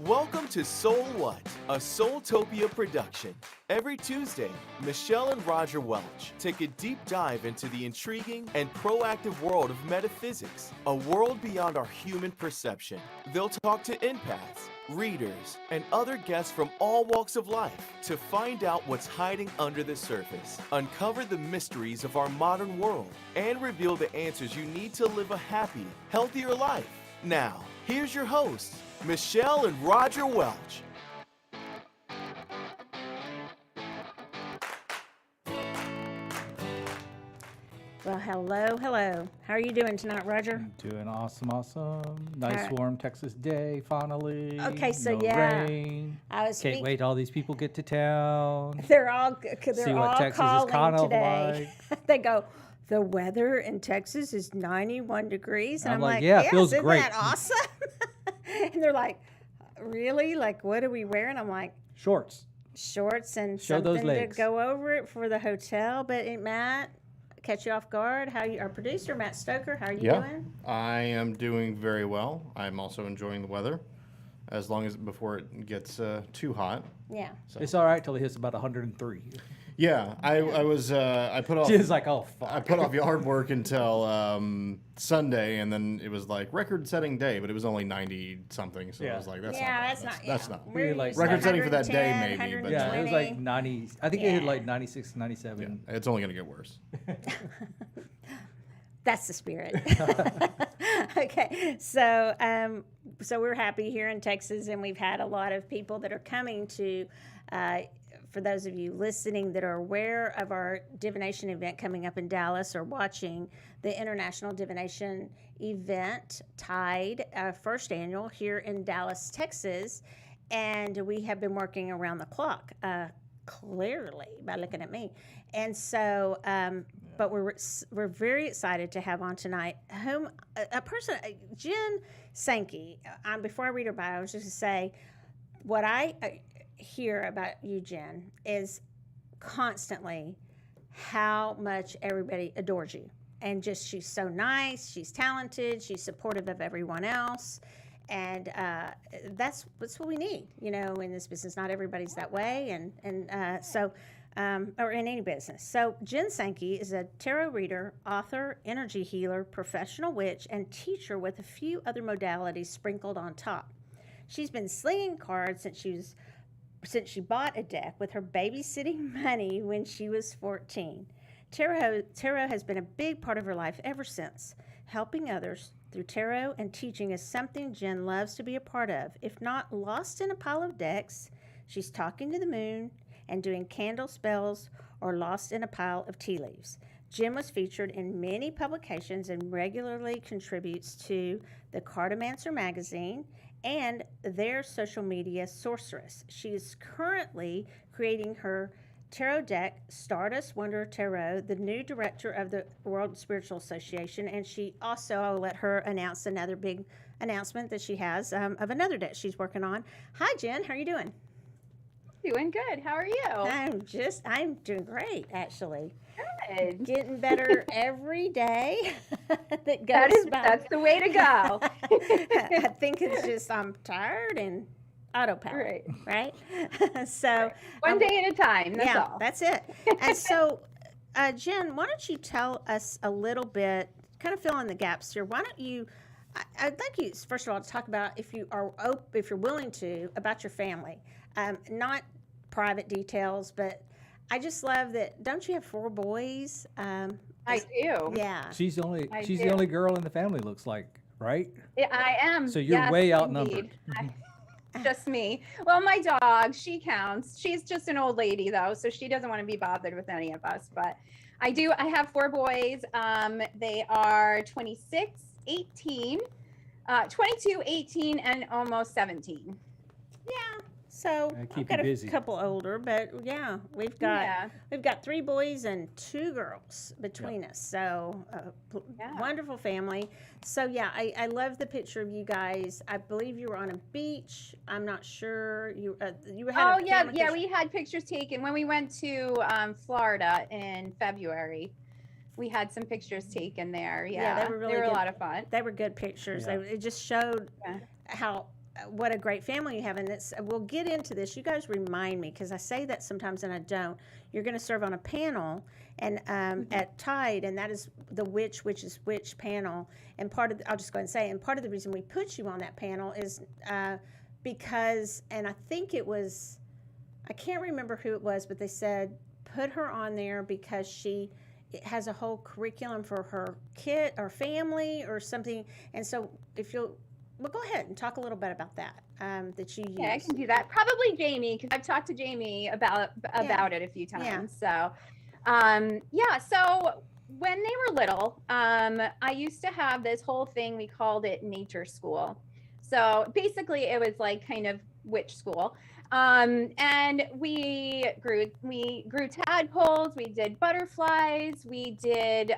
Welcome to SoulWhat, a Soultopia production. Every Tuesday, Michelle and Roger Welch take a deep dive into the intriguing and proactive world of metaphysics, a world beyond our human perception. They'll talk to empaths, readers, and other guests from all walks of life to find out what's hiding under the surface, uncover the mysteries of our modern world, and reveal the answers you need to live a happy, healthier life. Now, here's your hosts, Michelle and Roger Welch. Well, hello. How are you doing tonight, Roger? Doing awesome. Nice warm Texas day, finally. Okay, so no yeah. rain. Can't wait till all these people get to town. They're all See what Texas is calling kind of today. like. They go, the weather in Texas is 91 degrees. And I'm like, yeah, yes, feels isn't great. that awesome? And they're like, really? Like, what are we wearing? I'm like, Shorts. and Show those something to legs. go over it for the hotel. But Matt, catch you off guard. Our producer, Matt Stoker, how are you doing? I am doing very well. I'm also enjoying the weather, as long as before it gets too hot. Yeah. So. It's all right till it hits about 103. Yeah, I put off. She's like, oh, fuck. I put off yard work until Sunday, and then it was like record-setting day, but it was only 90 something. So I was like, that's not. We're like record-setting for that day, 110, maybe. But Yeah, it was like 90. I think it hit like 96, 97. yeah, it's only gonna get worse. That's the spirit. Okay, so we're happy here in Texas, and we've had a lot of people that are coming to. For those of you listening that are aware of our divination event coming up in Dallas or watching the International Divination event, Tide, first annual here in Dallas, Texas, and we have been working around the clock, clearly by looking at me, and so. But we're very excited to have on tonight a person, Jen Sankey. Before I read her bio, I was just to say what I hear about you, Jen, is constantly how much everybody adores you, and just she's so nice, she's talented, she's supportive of everyone else, and that's what we need, in this business. Not everybody's that way, and so. Or in any business. So Jen Sankey is a tarot reader, author, energy healer, professional witch, and teacher with a few other modalities sprinkled on top. She's been slinging cards since she bought a deck with her babysitting money when she was 14. Tarot has been a big part of her life ever since. Helping others through tarot and teaching is something Jen loves to be a part of. If not lost in a pile of decks, she's talking to the moon and doing candle spells, or lost in a pile of tea leaves. Jen was featured in many publications and regularly contributes to the Cartomancer Magazine and their social media sorceress. She is currently creating her tarot deck, Stardust Wanderer Tarot, the new director of the World Spiritual Association, and she also, I'll let her announce another big announcement that she has of another deck she's working on. Hi, Jen. How are you doing? Doing good. How are you? I'm doing great, actually. Good. Getting better every day that goes by. That's the way to go. I think it's just I'm tired and autopilot, right? So one day at a time. That's all. That's it. And so, Jen, why don't you tell us a little bit, kind of fill in the gaps here. Why don't you? I'd like you first of all to talk about, if you're willing to, about your family. Not private details, but I just love that. Don't you have 4 boys? I do. Yeah. She's the only girl in the family, looks like, right? Yeah, I am. So you're way outnumbered. Just me. Well, my dog, she counts. She's just an old lady though, so she doesn't want to be bothered with any of us. But I have 4 boys. They are 26, 18, 22, 18, and almost 17. Yeah. So I've got a couple older, but yeah, we've got 3 boys and 2 girls between us. So wonderful family. So yeah, I love the picture of you guys. I believe you were on a beach. I'm not sure you had. Oh yeah, we had pictures taken when we went to Florida in February. We had some pictures taken there. Yeah, they were really they were good. A lot of fun. They were good pictures. Yeah. It just showed how what a great family you have. And we'll get into this. You guys remind me, because I say that sometimes and I don't. You're going to serve on a panel and at Tide, and that is the Which is Which panel. And I'll just go ahead and say, and part of the reason we put you on that panel is because, and I think it was, I can't remember who it was, but they said put her on there because it has a whole curriculum for her kid or family or something. And so well, go ahead and talk a little bit about that that you use. Yeah, I can do that. Probably Jamie, because I've talked to Jamie about it a few times. Yeah. So when they were little, I used to have this whole thing. We called it nature school. So basically, it was like kind of witch school. And we grew tadpoles, we did butterflies, we did,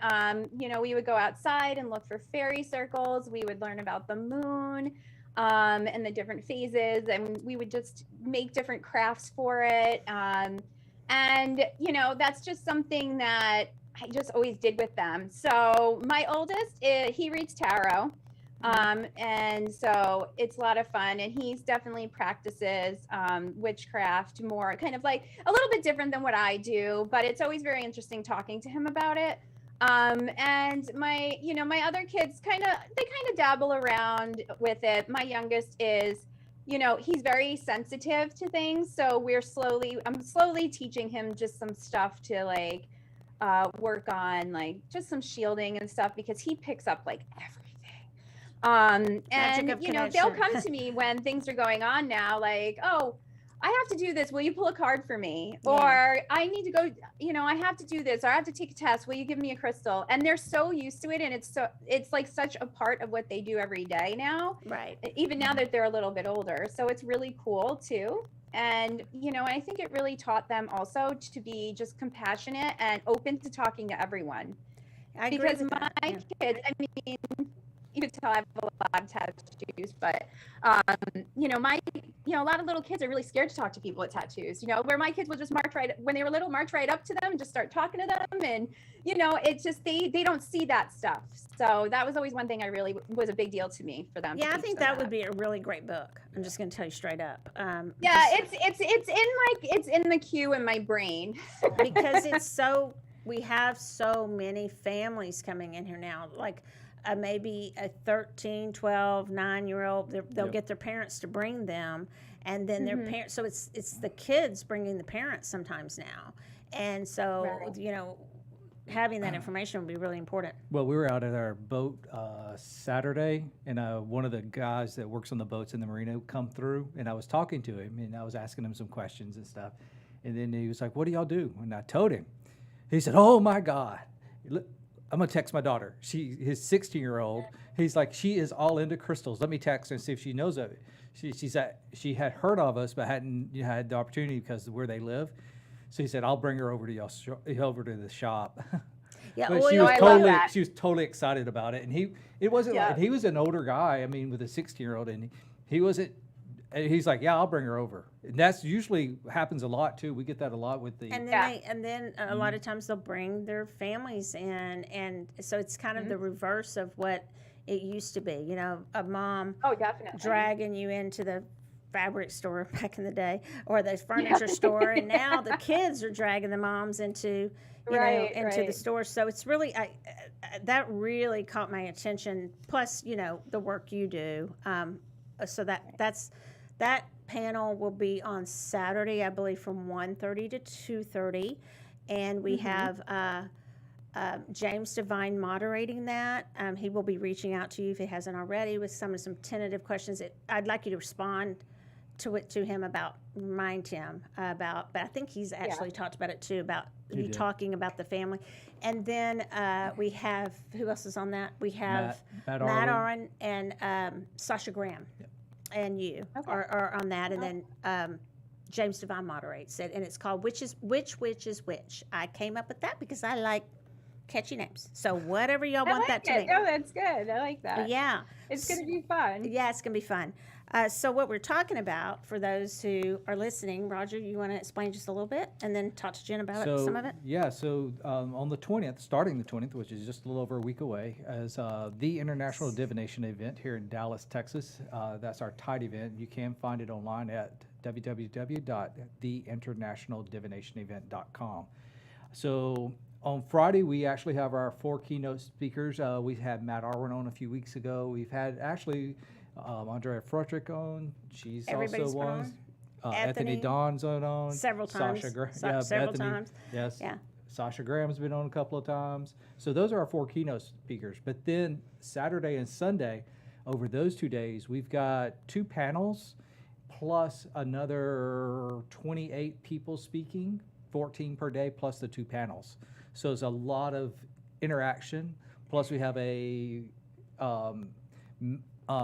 we would go outside and look for fairy circles. We would learn about the moon, and the different phases, and we would just make different crafts for it. And, that's just something that I just always did with them. So my oldest, he reads tarot. And so it's a lot of fun, and he's definitely practices witchcraft more, kind of like a little bit different than what I do, but it's always very interesting talking to him about it. And my other kids kind of dabble around with it. My youngest is, he's very sensitive to things, so I'm slowly teaching him just some stuff to like work on, like just some shielding and stuff, because he picks up like everything. And they'll come to me when things are going on now, like, oh, I have to do this, will you pull a card for me? Yeah. Or I need to go, I have to do this, or I have to take a test, will you give me a crystal? And they're so used to it, and it's like such a part of what they do every day now, right? Even now that they're a little bit older. So it's really cool too. And I think it really taught them also to be just compassionate and open to talking to everyone. Because my kids, I mean, you could tell I have a lot of tattoos, but a lot of little kids are really scared to talk to people with tattoos, where my kids will just march right up to them and just start talking to them. And, it's just, they don't see that stuff. So that was always one thing was a big deal to me for them. Yeah, I think that would be a really great book. I'm just going to tell you straight up. It's in the queue in my brain. Because we have so many families coming in here now, like, maybe a 13, 12, 9-year-old, they'll get their parents to bring them, and then their parents, so it's the kids bringing the parents sometimes now. And so, having that information would be really important. Well, we were out at our boat Saturday, and one of the guys that works on the boats in the marina come through, and I was talking to him, and I was asking him some questions and stuff. And then he was like, what do y'all do? And I told him. He said, oh, my God. I'm going to text my daughter. His 16-year-old. He's like, she is all into crystals. Let me text her and see if she knows of it. She had heard of us, but hadn't had the opportunity because of where they live. So he said, I'll bring her over to the shop. Yeah, but she was totally excited about it. And he was an older guy, with a 16-year-old, and he wasn't. He's like, yeah, I'll bring her over. And that's usually happens a lot too. We get that a lot with the. And then a lot of times they'll bring their families in, and so it's kind of the reverse of what it used to be. A mom dragging you into the fabric store back in the day, or the furniture store, and now the kids are dragging the moms into the store. So it's really that really caught my attention. Plus, the work you do. So that panel will be on Saturday, I believe, from 1:30 to 2:30, and we have James Devine moderating that. He will be reaching out to you if he hasn't already with some tentative questions. I'd like you to respond to him remind him about. But I think he's actually talked about it too, about you talking about the family. And then we have, who else is on that? We have Matt Oren and Sasha Graham. Yep. And you are on that, and then James Devine moderates it, and it's called Which is Which. I came up with that because I like catchy names. So whatever y'all want that to be. Oh, that's good. I like that. Yeah. It's going to be fun. Yeah, it's going to be fun. So what we're talking about, for those who are listening, Roger, you want to explain just a little bit and then talk to Jen about some of it? Yeah, so on the 20th, starting the 20th, which is just a little over a week away, is the International Divination event here in Dallas, Texas. That's our Tide event. You can find it online at www.theinternationaldivinationevent.com. So on Friday, we actually have our 4 keynote speakers. We had Matt Arwen on a few weeks ago. We've had actually Andrea Frotrick on. She's Everybody's also on. on. Anthony Don's on. Several times. Several times. Yes. Yeah. Sasha Graham's been on a couple of times. So those are our 4 keynote speakers. But then Saturday and Sunday, over those 2 days, we've got 2 panels plus another 28 people speaking, 14 per day, plus the 2 panels. So it's a lot of interaction. Plus we have a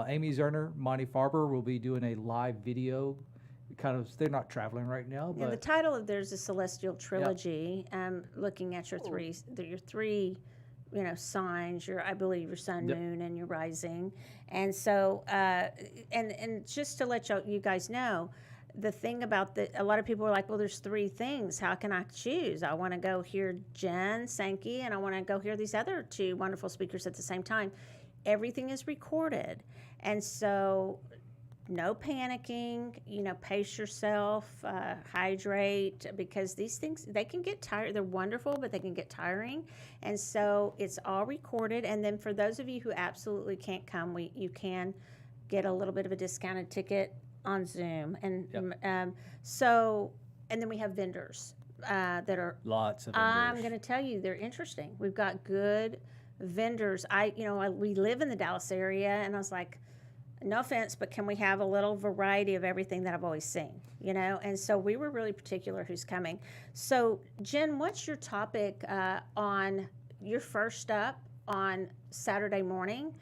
Amy Zerner, Monty Farber will be doing a live video. They're not traveling right now, but the title of there's a Celestial Trilogy. Looking at your three, signs. I believe your sun, moon, and your rising. And so, and just to let you guys know, the thing about a lot of people are like, well, there's 3 things. How can I choose? I want to go hear Jen Sankey, and I want to go hear these other 2 wonderful speakers at the same time. Everything is recorded, and so no panicking. Pace yourself, hydrate, because these things, they can get tired. They're wonderful, but they can get tiring, and so it's all recorded. And then for those of you who absolutely can't come, you can get a little bit of a discounted ticket on Zoom, and and then we have vendors that are lots of vendors. I'm going to tell you, they're interesting. We've got good vendors. We live in the Dallas area, and I was like, no offense, but can we have a little variety of everything that I've always seen, And so we were really particular who's coming. So Jen, what's your topic on your first up on Saturday morning?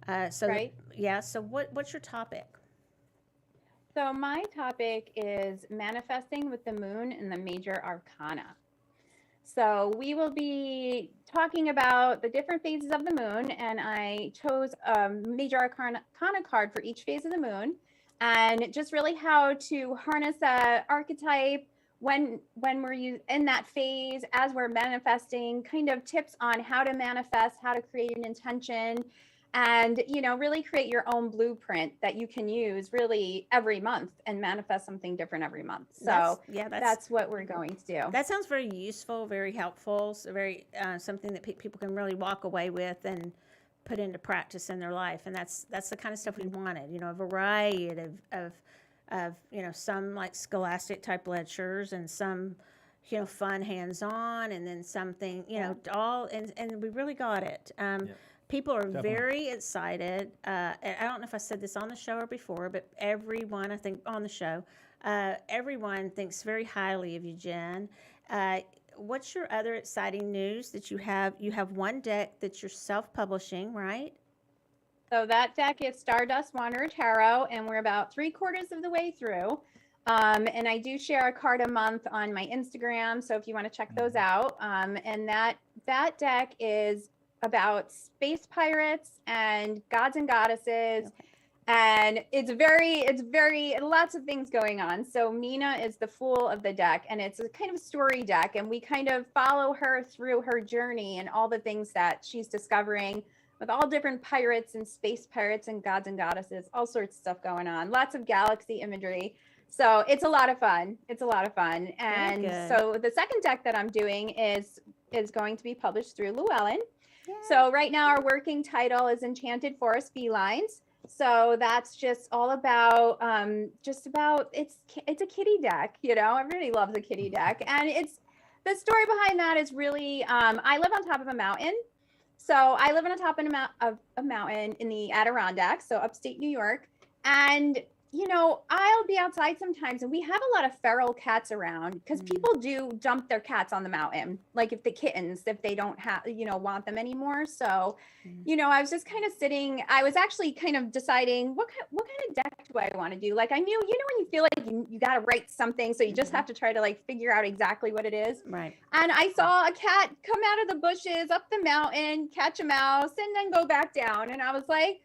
Right. So what's your topic? So my topic is manifesting with the moon and the major arcana. So we will be talking about the different phases of the moon, and I chose a major arcana card for each phase of the moon, and just really how to harness that archetype when we're in that phase as we're manifesting, kind of tips on how to manifest, how to create an intention, and really create your own blueprint that you can use really every month and manifest something different every month. So that's what we're going to do. That sounds very useful, very helpful, so very something that people can really walk away with and put into practice in their life. And that's the kind of stuff we wanted. A variety of some like scholastic type lectures, and some fun hands-on, and then something all, and we really got it. People are very excited. I don't know if I said this on the show or before, but everyone, I think, on the show, everyone thinks very highly of you, Jen. What's your other exciting news that you have? You have 1 deck that you're self-publishing, right? So that deck is Stardust Wanderer Tarot, and we're about 3/4 of the way through. And I do share a card a month on my Instagram, so if you want to check those out. And that deck is about space pirates and gods and goddesses. Okay. And it's very lots of things going on. So Mina is the fool of the deck, and it's a kind of story deck, and we kind of follow her through her journey and all the things that she's discovering with all different pirates and space pirates and gods and goddesses, all sorts of stuff going on. Lots of galaxy imagery. So it's a lot of fun. And so the second deck that I'm doing is going to be published through Llewellyn. Yay. So right now our working title is Enchanted Forest Felines. So that's just all about it's a kitty deck, everybody loves a kitty deck. And it's the story behind that is really I live on top of a mountain. So I live on top of a mountain in the Adirondacks, so upstate New York. And I'll be outside sometimes and we have a lot of feral cats around because people do dump their cats on the mountain. Like if they don't have, want them anymore. So, I was just kind of sitting, I was actually kind of deciding what kind of deck do I want to do? Like I knew, when you feel like you got to write something. So you just have to try to like figure out exactly what it is. Right. And I saw a cat come out of the bushes up the mountain, catch a mouse, and then go back down. And I was like,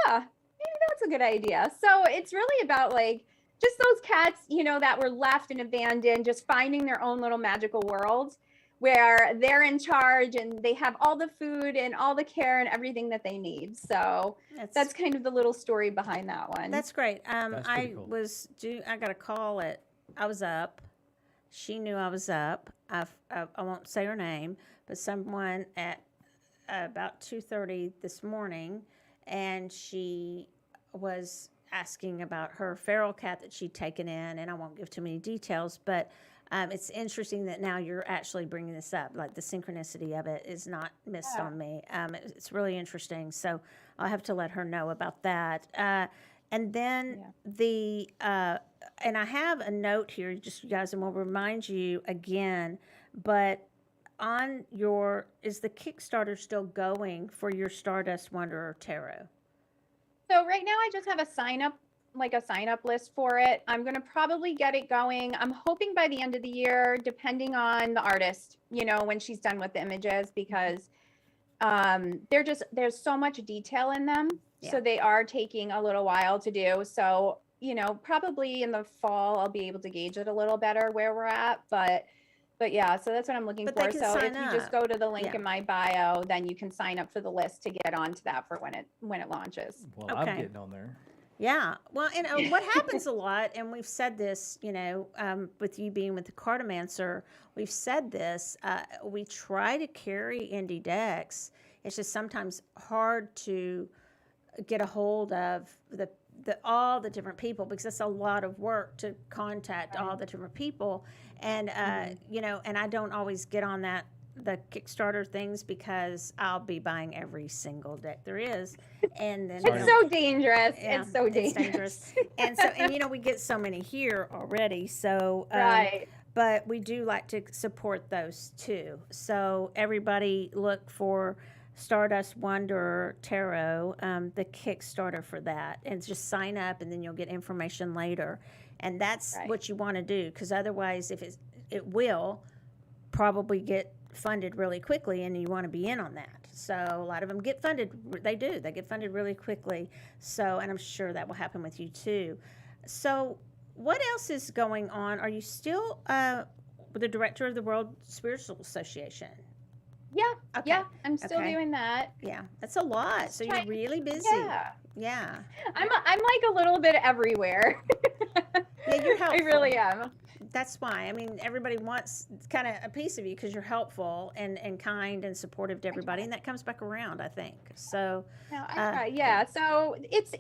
maybe that's a good idea. So it's really about like just those cats, that were left and abandoned, just finding their own little magical world where they're in charge and they have all the food and all the care and everything that they need. So that's kind of the little story behind that one. That's great. That's pretty cool. I got a call I was up. She knew I was up. I won't say her name, but someone at about 2:30 this morning, and she was asking about her feral cat that she'd taken in, and I won't give too many details, but it's interesting that now you're actually bringing this up. Like the synchronicity of it is not missed on me. It's really interesting. So I'll have to let her know about that. And then and I have a note here, just you guys, and we'll remind you again, but is the Kickstarter still going for your Stardust Wanderer Tarot? So right now I just have a sign up list for it. I'm going to probably get it going. I'm hoping by the end of the year, depending on the artist, when she's done with the images, because there's so much detail in them. Yeah. So they are taking a little while to do. So, probably in the fall, I'll be able to gauge it a little better where we're at. But yeah, so that's what I'm looking for. So if you just go to the link in my bio, then you can sign up for the list to get onto that for when it launches. Well, I'm getting on there. Yeah. Well, and what happens a lot, and we've said this, with you being with the Cartomancer, we've said this, we try to carry indie decks. It's just sometimes hard to get a hold of all the different people, because it's a lot of work to contact all the different people. And, and I don't always get on the Kickstarter things because I'll be buying every single deck there is. And then it's so dangerous. Yeah, it's so dangerous. And we get so many here already. So, right. But we do like to support those too. So everybody look for Stardust Wanderer Tarot, the Kickstarter for that, and just sign up, and then you'll get information later. And that's what you want to do, because otherwise, if it will probably get funded really quickly, and you want to be in on that. So a lot of them get funded. They get funded really quickly. So, and I'm sure that will happen with you too. So what else is going on? Are you still the director of the World Spiritual Association? Yeah. Okay. Yeah, I'm still doing that. Yeah, that's a lot. So you're really busy. Yeah. I'm like a little bit everywhere. Yeah, you're helpful. I really am. That's why. I mean, everybody wants kind of a piece of you because you're helpful and kind and supportive to everybody, and that comes back around, I think. So, yeah. So it's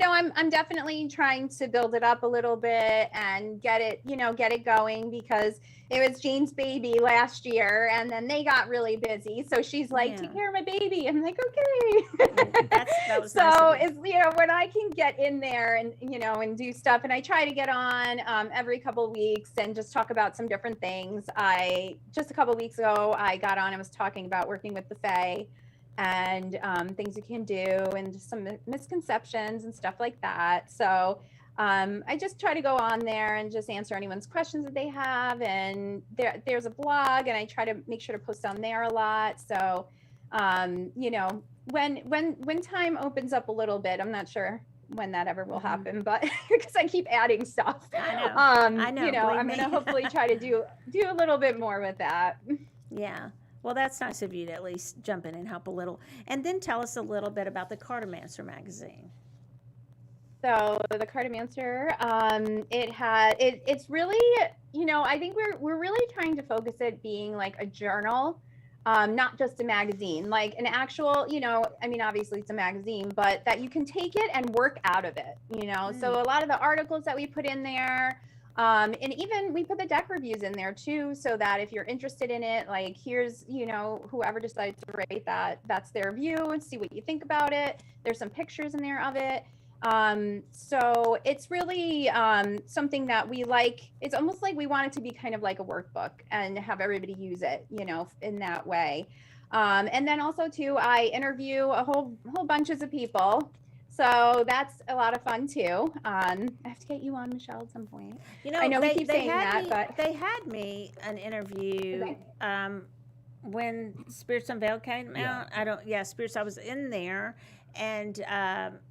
I'm definitely trying to build it up a little bit and get it going, because it was Jane's baby last year, and then they got really busy. So she's like, take care of my baby. I'm like, okay. That was so nice it's when I can get in there and and do stuff, and I try to get on every couple of weeks and just talk about some different things. Just a couple of weeks ago, I got on and was talking about working with the Fae and things you can do, and just some misconceptions and stuff like that. So I just try to go on there and just answer anyone's questions that they have. And there's a blog, and I try to make sure to post on there a lot. So, when time opens up a little bit, I'm not sure when that ever will happen, but because I keep adding stuff. I know. I'm going to hopefully try to do a little bit more with that. Yeah. Well, that's nice of you to at least jump in and help a little. And then tell us a little bit about the Cartomancer Magazine. So the Cartomancer, it's really, I think we're really trying to focus it being like a journal, not just a magazine, like an actual, obviously it's a magazine, but that you can take it and work out of it, So a lot of the articles that we put in there, and even we put the deck reviews in there too, so that if you're interested in it, like here's, whoever decides to rate that's their view, and see what you think about it. There's some pictures in there of it. So it's really something that we like. It's almost like we want it to be kind of like a workbook and have everybody use it, in that way. And then also too, I interview a whole bunches of people. So that's a lot of fun too. I have to get you on, Michelle, at some point. I know we keep saying that, but they had me an interview when Spirits Unveiled came out. Spirits. I was in there. And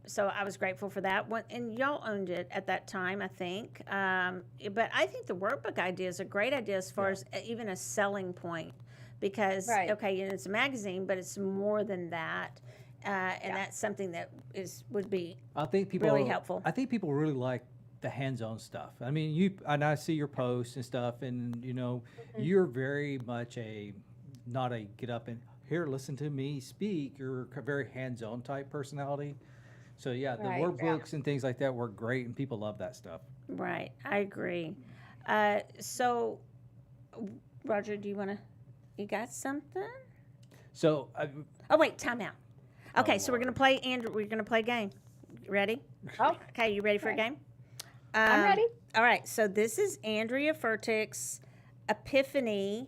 so I was grateful for that one. And y'all owned it at that time, I think. But I think the workbook idea is a great idea as far as even a selling point. Because, it's a magazine, but it's more than that. And that's something that would be really helpful. I think people really like the hands-on stuff. I mean, I see your posts and stuff, and, you're very much not a get up and here, listen to me speak. You're a very hands-on type personality. So, the workbooks and things like that work great, and people love that stuff. Right. I agree. So, Roger, you got something? So, oh, wait, time out. Okay, so we're going to play, Andrew, we're going to play a game. Ready? Oh. Okay, you ready for a game? I'm ready. All right, so this is Andrea Furtick's Epiphany.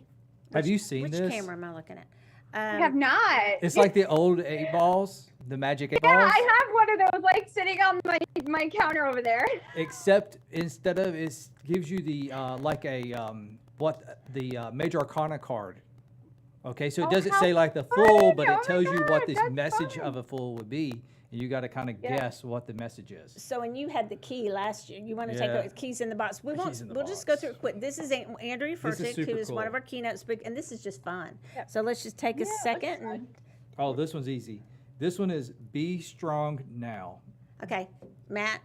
Have you seen this? Which camera am I looking at? I have not. It's like the old 8 balls, the magic 8 balls. Yeah, I have one of those like sitting on my counter over there. Except instead of it gives you the major arcana card. Okay, so it doesn't say like the full, but it tells you what this message of a full would be. And you got to kind of guess what the message is. So when you had the key last year, you want to take the keys in the box. We'll just go through it quick. This is Andrea Furtick, who is one of our keynote speakers, and this is just fun. Yep. So let's just take a second. Oh, this one's easy. This one is Be Strong Now. Okay, Matt,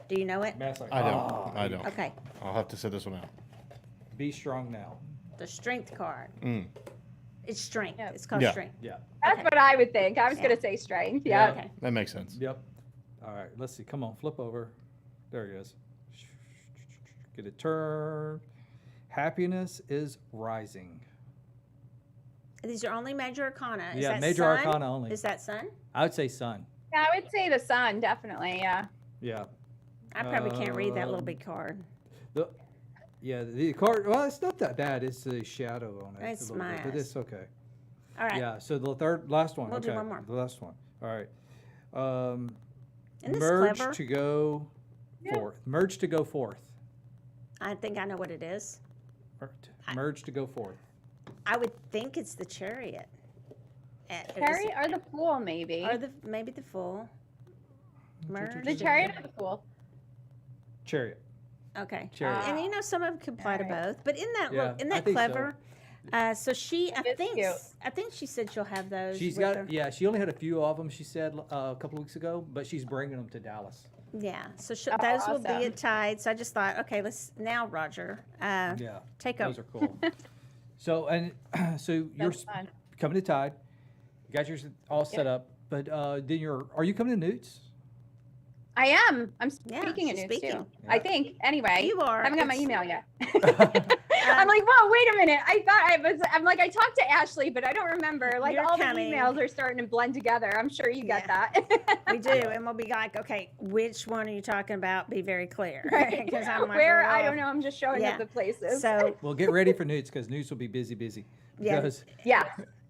do you know it? Matt's like, I don't. Okay. I'll have to sit this one out. Be Strong Now. The strength card. It's strength. Yep. It's called strength. Yeah. That's what I would think. I was going to say strength. Yeah. Okay. That makes sense. Yep. All right. Let's see. Come on. Flip over. There he is. Get it turned. Happiness is rising. These are only major arcana. Is Yeah, that major sun? arcana only. Is that sun? I would say sun. Yeah, I would say the sun, definitely. Yeah. Yeah. I probably can't read that little big card. The card, well, it's not that bad. It's a shadow on it. It's a little bit, but it's okay. All right. Yeah, so the last one. We'll do one more. The last one. All right. Isn't this merge clever? to go forth. Merge to go forth. I think I know what it is. Merge to go forth. I would think it's the Chariot. Chariot or the Fool, maybe. Or maybe the Fool. Merge. The Chariot or the Fool? Chariot. Okay. Chariot. And some of them can apply to both. But isn't that I clever? So she, I cute. think she said she'll have those. She's with got, her. she only had a few of them, she said a couple of weeks ago, but she's bringing them to Dallas. Yeah, so those will be at Tide. So I just thought, okay, now, Roger, take over. Those are cool. So you're coming to Tide. You got yours all set up, but then are you coming to Newt's? I am. I'm speaking at Newt's too. Yeah. I think. Anyway, you are. I haven't got my email yet. I'm like, whoa, wait a minute. I talked to Ashley, but I don't remember. Like all the emails are starting to blend together. I'm sure you got that. We do, and we'll be like, okay, which one are you talking about? Be very clear. Right. Where I don't know. I'm just showing up the places. So well, get ready for Newt's because Newt's will be busy. Yeah.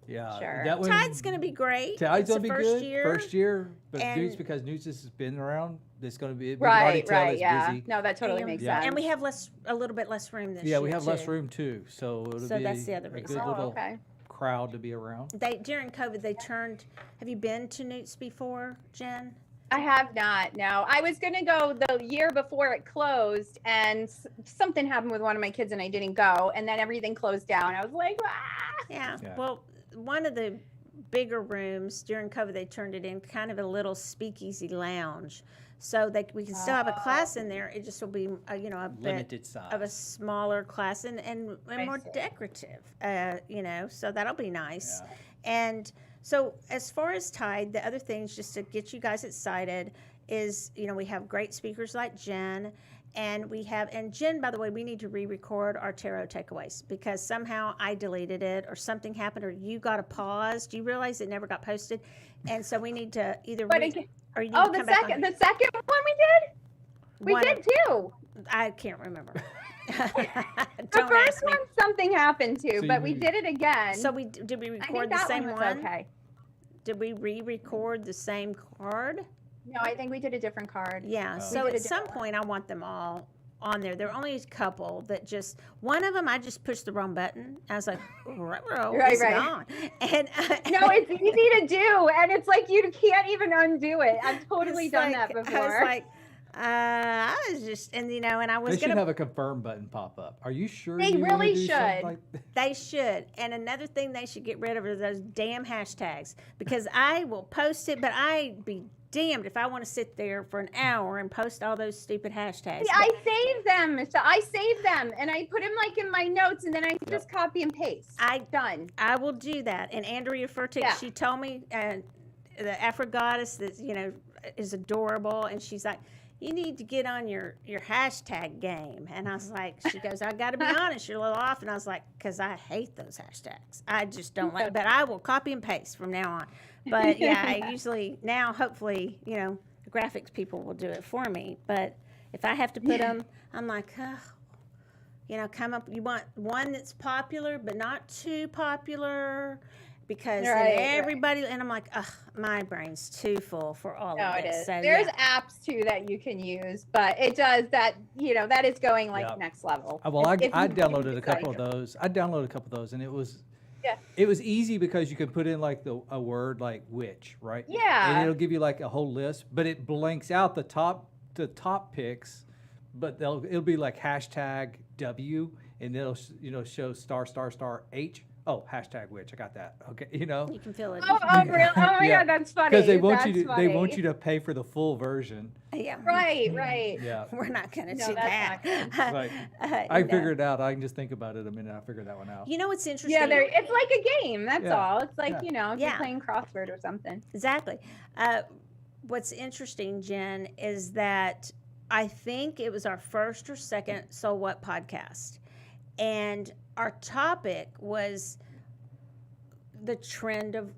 Yeah, sure. That one, Tide's going to be great. Tide's going to be good. Year. First year, but Newt's because Newt's has been around. It's going to be right. Busy. No, that totally makes sense. And we have a little bit less room this year. Yeah, we have less room too, so it'll be that's the other reason. A good little crowd to be around. During COVID, they turned. Have you been to Newt's before, Jen? I have not. No, I was going to go the year before it closed, and something happened with one of my kids, and I didn't go. And then everything closed down. I was like, Yeah. Well, one of the bigger rooms during COVID, they turned it in kind of a little speakeasy lounge, so that we can still have a class in there. It just will be a limited bit size of a smaller class and more decorative. So that'll be nice. Yeah. And so as far as Tide, the other things just to get you guys excited is we have great speakers like Jen, And and Jen, by the way, we need to re-record our tarot takeaways because somehow I deleted it or something happened or you got a pause. Do you realize it never got posted? And so we need to either But or you need oh, to the come back second on. one we did too. I can't remember. The first one something happened to, but we did it again. So did we record the same one? Okay. Did we re-record the same card? No, I think we did a different card. Yeah. So at some point, I want them all on there. There are only a couple that just one of them I just pushed the wrong button. I was like, right. Gone. And no, it's easy to do, and it's like you can't even undo it. I've totally done that before. I was like. I was just, and I was They should have a confirm button pop up. Are you sure? They really should. They should. And another thing they should get rid of are those damn hashtags because I will post it, but I'd be damned if I want to sit there for an hour and post all those stupid hashtags. See, I save them. So I save them and I put them like in my notes and then I just copy and paste. Done. I will do that. And Andrea Furtick, she told me, the Afro goddess that, is adorable. And she's like, you need to get on your hashtag game. And I was like, she goes, I got to be honest, you're a little off. And I was like, because I hate those hashtags. I just don't like, but I will copy and paste from now on. But yeah, I usually now, hopefully, the graphics people will do it for me. But if I have to put them, I'm like, come up. You want one that's popular, but not too popular. Because everybody, and I'm like, ugh, my brain's too full for all of this. It is. So, there's apps too that you can use, but it does that, that is going next level. Well, I downloaded a couple of those. And it was easy because you can put in like a word like witch, right? Yeah. And it'll give you like a whole list, but it blanks out the top picks, but it'll be like hashtag W, and it'll show star H. Oh, hashtag witch. I got that. Okay, You can feel it. Oh, really? Oh my God, that's funny. Because they want you to pay for the full version. Yeah. Right. Yeah. We're not going to No, do that's that. Like, I figured it out. I can just think about it a minute. I figured that one out. You know what's interesting? Yeah, it's like a game. That's all. It's like, if you're playing crossword or something. Exactly. What's interesting, Jen, is that I think it was our first or second SoulWhat podcast. And our topic was the trend of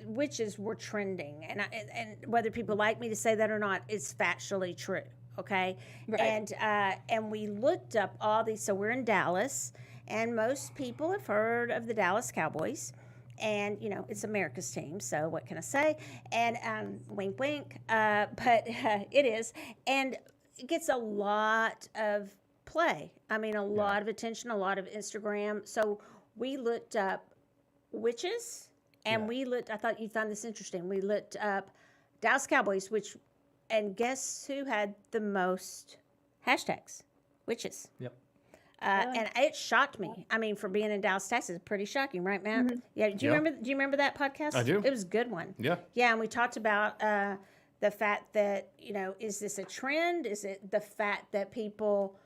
witches were trending, and whether people like me to say that or not, it's factually true. Okay, right. And we looked up all these. So we're in Dallas, and most people have heard of the Dallas Cowboys, and it's America's team. So what can I say? And wink, wink. But it is, and it gets a lot of play. I mean, a lot of attention, a lot of Instagram. So we looked up witches, and I thought you'd find this interesting. We looked up Dallas Cowboys, and guess who had the most hashtags? Witches. Yep. And it shocked me. I mean, for being in Dallas, Texas, pretty shocking, right, Matt? Mm-hmm. Yeah. Do you remember that podcast? I do. It was a good one. Yeah. Yeah, and we talked about the fact that, is this a trend? Is it the fact that people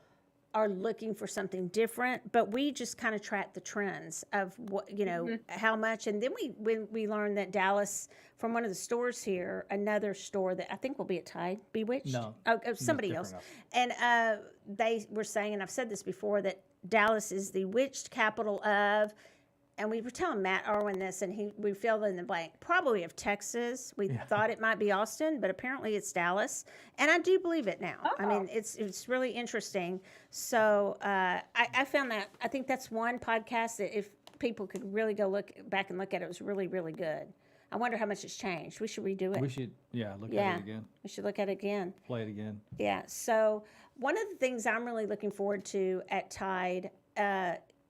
are looking for something different? But we just kind of track the trends of what, how much. And then we learned that Dallas, from one of the stores here, another store that I think will be at Tide, Bewitched? No. Oh, somebody else. And they were saying, and I've said this before, that Dallas is the witched capital of, and we were telling Matt Irwin this, and we filled in the blank, probably of Texas. We thought it might be Austin, but apparently it's Dallas. And I do believe it now. I mean, it's really interesting. So I found that, I think that's one podcast that if people could really go look back and look at it, was really, really good. I wonder how much it's changed. We should redo it. We should, look at it again. We should look at it again. Play it again. Yeah. So one of the things I'm really looking forward to at Tide,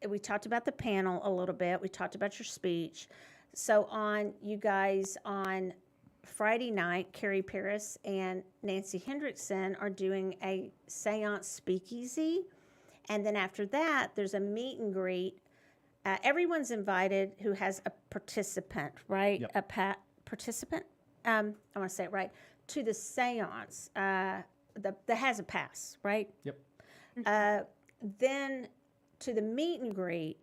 we talked about the panel a little bit. We talked about your speech. So on Friday night, Carrie Paris and Nancy Hendrickson are doing a seance speakeasy. And then after that, there's a meet and greet. Everyone's invited who has a participant, right? Yep. Participant? I want to say it right. To the seance that has a pass, right? Yep. Then to the meet and greet,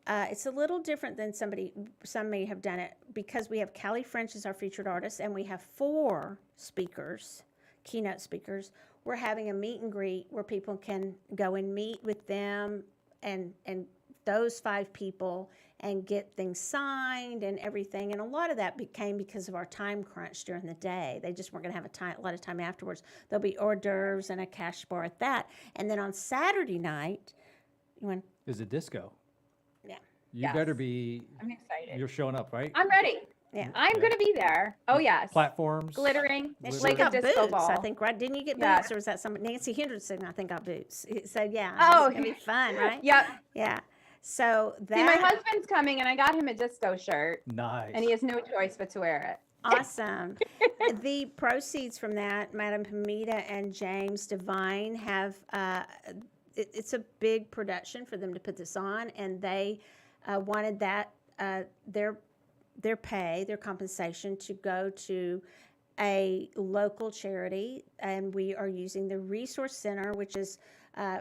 it's a little different than some may have done it because we have Callie French as our featured artist, and we have 4 speakers, keynote speakers. we're having a meet and greet where people can go and meet with them and those 5 people and get things signed and everything. And a lot of that became because of our time crunch during the day. They just weren't going to have a lot of time afterwards. There'll be hors d'oeuvres and a cash bar at that. And then on Saturday night, is a disco. Yeah. You better be. I'm excited. You're showing up, right? I'm ready. Yeah. I'm going to be there. Oh, yes. Platforms. Glittering. She got disco boots, ball. I think, right? Didn't you get Yeah. boots, or was that somebody? Nancy Henderson, I think, got boots. So, yeah. Oh. It's going to be fun, right? Yep. Yeah. So that. See, my husband's coming, and I got him a disco shirt. Nice. And he has no choice but to wear it. Awesome. The proceeds from that, Madam Hamida and James Devine have, it's a big production for them to put this on, and they wanted that, their pay, their compensation to go to a local charity, and we are using the Resource Center, which is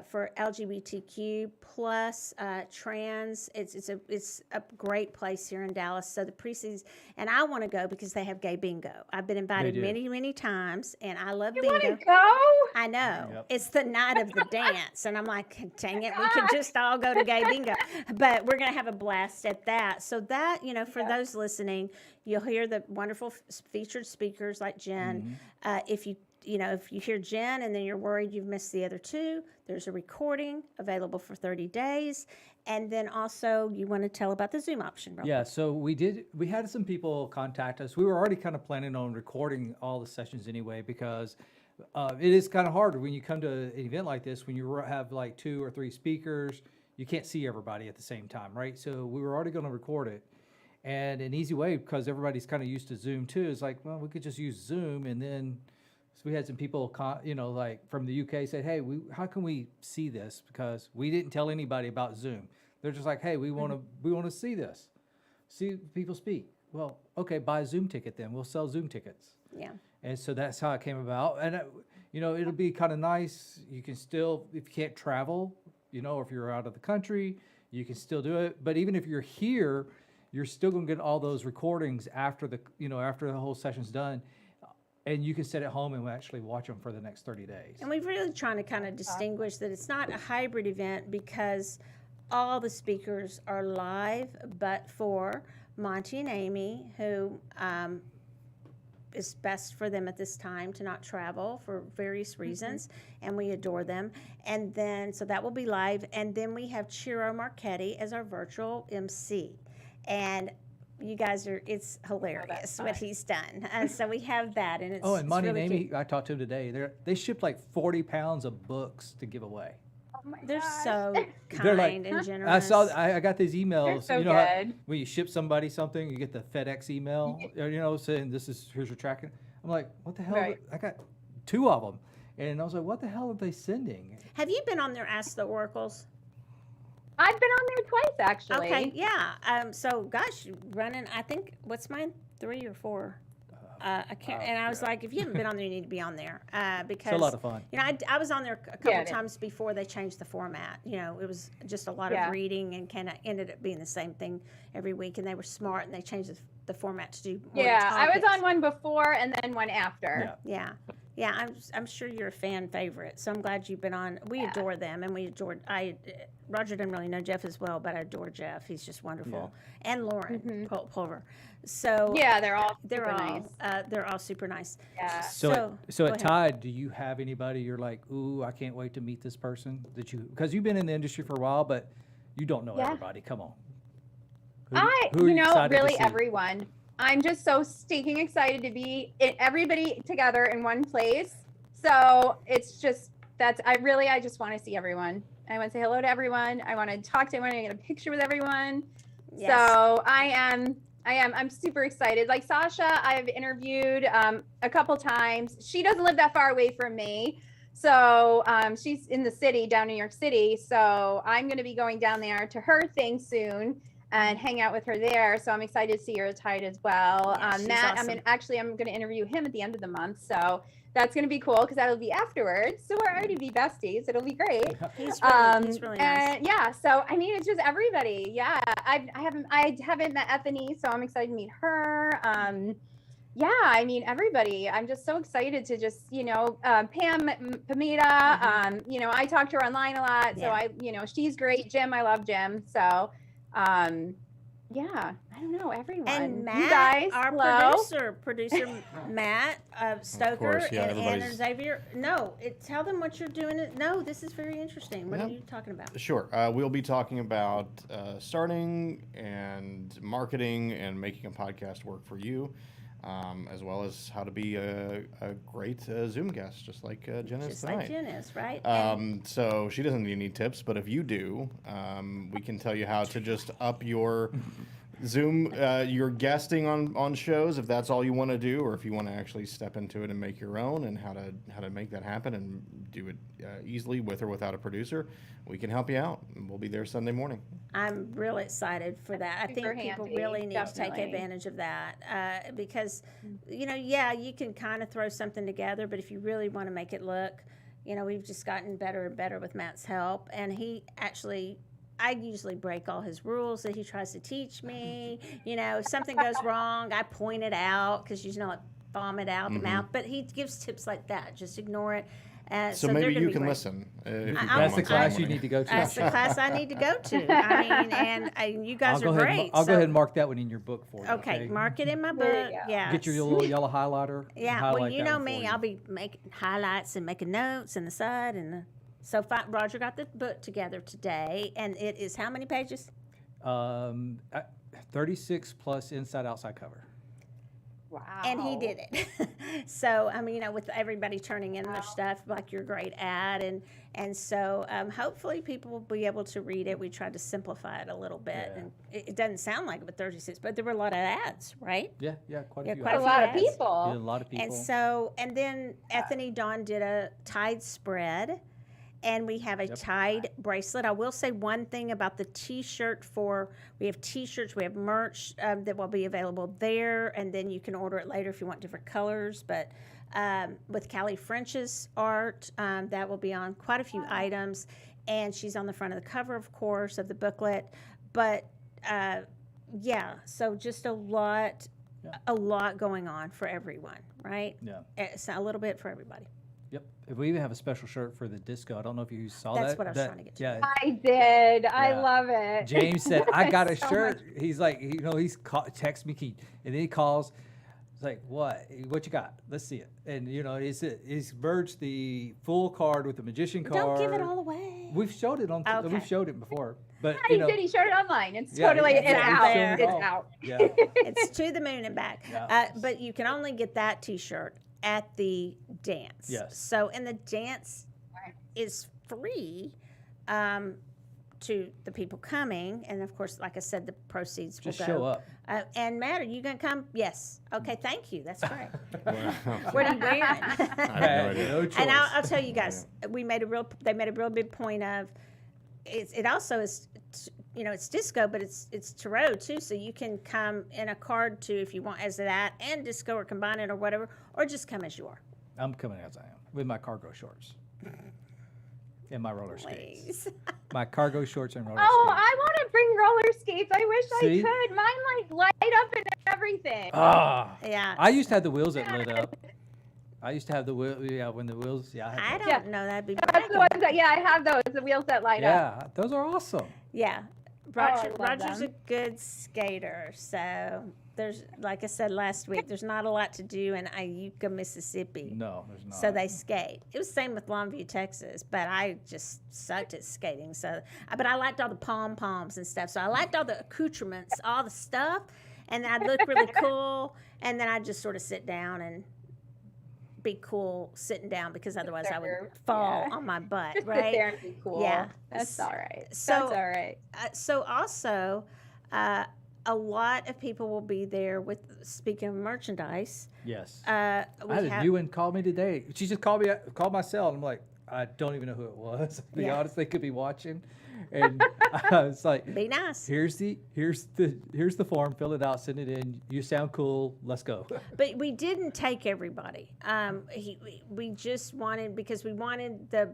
for LGBTQ plus trans. It's a great place here in Dallas. So the proceeds, and I want to go because they have gay bingo. I've been invited many times, and I love bingo. You want to go? I know. Yep. It's the night of the dance, and I'm like, dang it, we could just all go to gay bingo. But we're going to have a blast at that. So that, for those listening, you'll hear the wonderful featured speakers like Jen. If you hear Jen and then you're worried you've missed the other 2, there's a recording available for 30 days. And then also you want to tell about the Zoom option. Yeah, so we had some people contact us. We were already kind of planning on recording all the sessions anyway, because it is kind of hard when you come to an event like this, when you have like 2 or 3 speakers, you can't see everybody at the same time, right? So we were already going to record it. And an easy way, because everybody's kind of used to Zoom too, is like, well, we could just use Zoom. And then so we had some people, like from the UK said, hey, how can we see this? Because we didn't tell anybody about Zoom. They're just like, hey, we want to see this, see people speak. Well, okay, buy a Zoom ticket then. We'll sell Zoom tickets. Yeah. And so that's how it came about. And it'll be kind of nice. You can still, if you can't travel, or if you're out of the country, you can still do it. But even if you're here, you're still going to get all those recordings after the whole session's done. And you can sit at home and actually watch them for the next 30 days. And we've really trying to kind of distinguish that it's not a hybrid event because all the speakers are live, but for Monty and Amy, who is best for them at this time to not travel for various reasons, and we adore them. And then, so that will be live. And then we have Chiro Marchetti as our virtual MC. And you guys it's hilarious what he's done. So we have that, and it's and Monty really and Amy, cute. I talked to them today. They shipped like 40 pounds of books to give away. Oh my They're gosh. so They're like, kind and generous. I got these emails. They're so how, good. when you ship somebody something, you get the FedEx email, saying here's your tracking. I'm like, what the hell? Right. I got 2 of them, and I was like, what the hell are they sending? Have you been on there, Ask the Oracles? I've been on there twice, actually. Okay, yeah. So, gosh, running, I think, what's mine? 3 or 4? I can't, and I was like, if you haven't been on there, you need to be on there because It's a lot of fun. I was on there a couple it times before they changed the format. It was just a lot of reading and kind of ended up being the same thing every week. And they were smart and they changed the format to do more I was topics. on one before and then one after. Yeah. I'm sure you're a fan favorite, so I'm glad you've been on. We adore them, and we adored. Roger didn't really know Jeff as well, but I adore Jeff. He's just wonderful, and Lauren Pulver. So they're all they're all super nice. Yeah. So go at ahead. Tide, do you have anybody you're like, ooh, I can't wait to meet this person because you've been in the industry for a while, but you don't know everybody. Come on. Who are you excited to really see? everyone. I'm just so stinking excited to be everybody together in one place. So it's just I just want to see everyone. I want to say hello to everyone. I want to talk to everyone. I want to get a picture with everyone. Yes. So I'm super excited. Like Sasha, I've interviewed a couple times. She doesn't live that far away from me. So she's in the city, down New York City. So I'm going to be going down there to her thing soon and hang out with her there. So I'm excited to see her at Tide as well. Yeah, she's Matt, awesome. I'm going to interview him at the end of the month. So that's going to be cool because that'll be afterwards. So we're already be besties. It'll be great. He's really nice. And yeah, so I mean, it's just everybody. Yeah, I haven't met Ethany, so I'm excited to meet her. Yeah, I mean, everybody. I'm just so excited to just, Pamita, I talk to her online a lot. So she's great. Jim, I love Jim. So, yeah, I don't know, everyone. And Matt, you guys, our producer Matt Stoker, course, yeah, and Anna Xavier. No, tell them what you're doing. No, this is very interesting. What are you talking about? Sure. We'll be talking about starting and marketing and making a podcast work for you, as well as how to be a great Zoom guest, just like Jen is tonight. Just like Jen is, right? So she doesn't need any tips, but if you do, we can tell you how to just up your Zoom, your guesting on shows, if that's all you want to do, or if you want to actually step into it and make your own, and how to make that happen and do it easily with or without a producer. We can help you out, and we'll be there Sunday morning. I'm really excited for that. I think people really need to take advantage of that because, you can kind of throw something together, but if you really want to make it look, we've just gotten better and better with Matt's help, and I usually break all his rules that he tries to teach me. If something goes wrong, I point it out because vomit out the mouth. But he gives tips like that. Just ignore it. So maybe you can listen. That's the class you need to go to. That's the class I need to go to. And you guys are great. I'll go ahead and mark that one in your book for you. Okay, mark it in my book. Yeah. Get your little yellow highlighter. Yeah, well, you know me. I'll be making highlights and making notes in the side. So Roger got the book together today, and it is how many pages? 36 plus inside-outside cover. Wow. And he did it. So, with everybody turning in their stuff, like you're great at, and so hopefully people will be able to read it. We tried to simplify it a little bit, and it doesn't sound like it with 36, but there were a lot of ads, right? Yeah, quite a few. Quite a lot of people. Yeah, a lot of people. And then Ethany Dawn did a Tide spread. And we have a Tide bracelet. I will say one thing about the T-shirt we have T-shirts, we have merch that will be available there, and then you can order it later if you want different colors. But with Callie French's art, that will be on quite a few items, and she's on the front of the cover, of course, of the booklet. But so just a lot going on for everyone, right? Yeah. It's a little bit for everybody. Yep. We even have a special shirt for the disco. I don't know if you saw That's that. what I was trying to get to. Yeah. I did. Yeah. I love it. James said, I got a shirt. He's like, he's text me, and then he calls. It's like, what you got? Let's see it. And, he's merged the full card with the magician card. Don't give it all away. We've showed it we've showed it before. But he did. He showed it online. It's totally it's out there. It's out. Yeah. It's to the moon and back. Yeah. But you can only get that T-shirt at the dance. Yes. So, and the dance is free to the people coming, and of course, like I said, the proceeds will go. Just show up. And Matt, are you going to come? Yes. Okay, thank you. That's great. Wow. What are you wearing? I have no idea. No choice. And I'll tell you guys, they made a real big point of it also is. It's disco, but it's tarot too, so you can come in a card too if you want as that and disco or combine it or whatever, or just come as you are. I'm coming as I am with my cargo shorts and my roller skates. Please. My cargo shorts and roller Oh, skates. I want to bring roller skates. I wish See? I could. Mine light up and everything. Yeah. I used to have the wheels that lit up. I used to have the wheel. Yeah, when the wheels. Yeah. I don't know. That'd be. That's the ones that. Yeah, I have those. The wheels that light up. Yeah, those are awesome. Yeah. I love Roger's them. a good skater, so there's, like I said last week, there's not a lot to do in Iuka, Mississippi. No, there's not. So they skate. It was the same with Longview, Texas, but I just sucked at skating. But I liked all the pom-poms and stuff. So I liked all the accoutrements, all the stuff, and I'd look really cool, and then I'd just sort of sit down and be cool sitting down because otherwise I would fall on my butt, Just right? sit there and be cool. Yeah. That's all right. So- That's all right. So also, a lot of people will be there with, speaking of merchandise, Yes. we I had a have, new one call me today. She just called my cell, and I'm like, I don't even know who it was. To be Yeah. honest, they could be watching, and it's like, be nice. here's the form. Fill it out. Send it in. You sound cool. Let's go. But we didn't take everybody. We just wanted, because we wanted the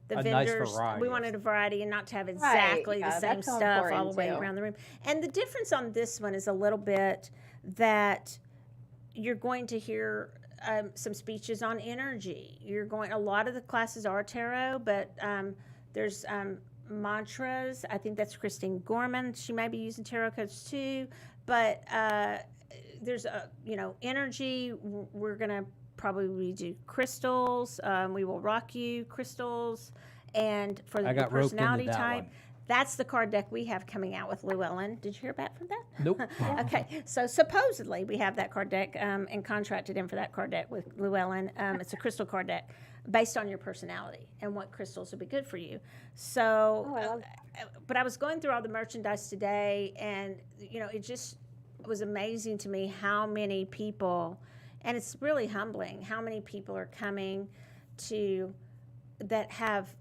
A nice vendors. variety We of wanted a variety and not to have Right, exactly yeah, the same that's so stuff all the important way too. around the room. And the difference on this one is a little bit that you're going to hear some speeches on energy. A lot of the classes are tarot, but there's mantras. I think that's Christine Gorman. She may be using tarot cards too, but there's energy. We're gonna probably do crystals. We will rock you crystals, and for the personality type. One. That's the card deck we have coming out with Llewellyn. Did you hear about from that? Nope. Okay, so supposedly we have that card deck and contracted in for that card deck with Llewellyn. It's a crystal card deck based on your personality and what crystals would be good for you. So, but I was going through all the merchandise today, and it just was amazing to me how many people, and it's really humbling how many people are coming to that have.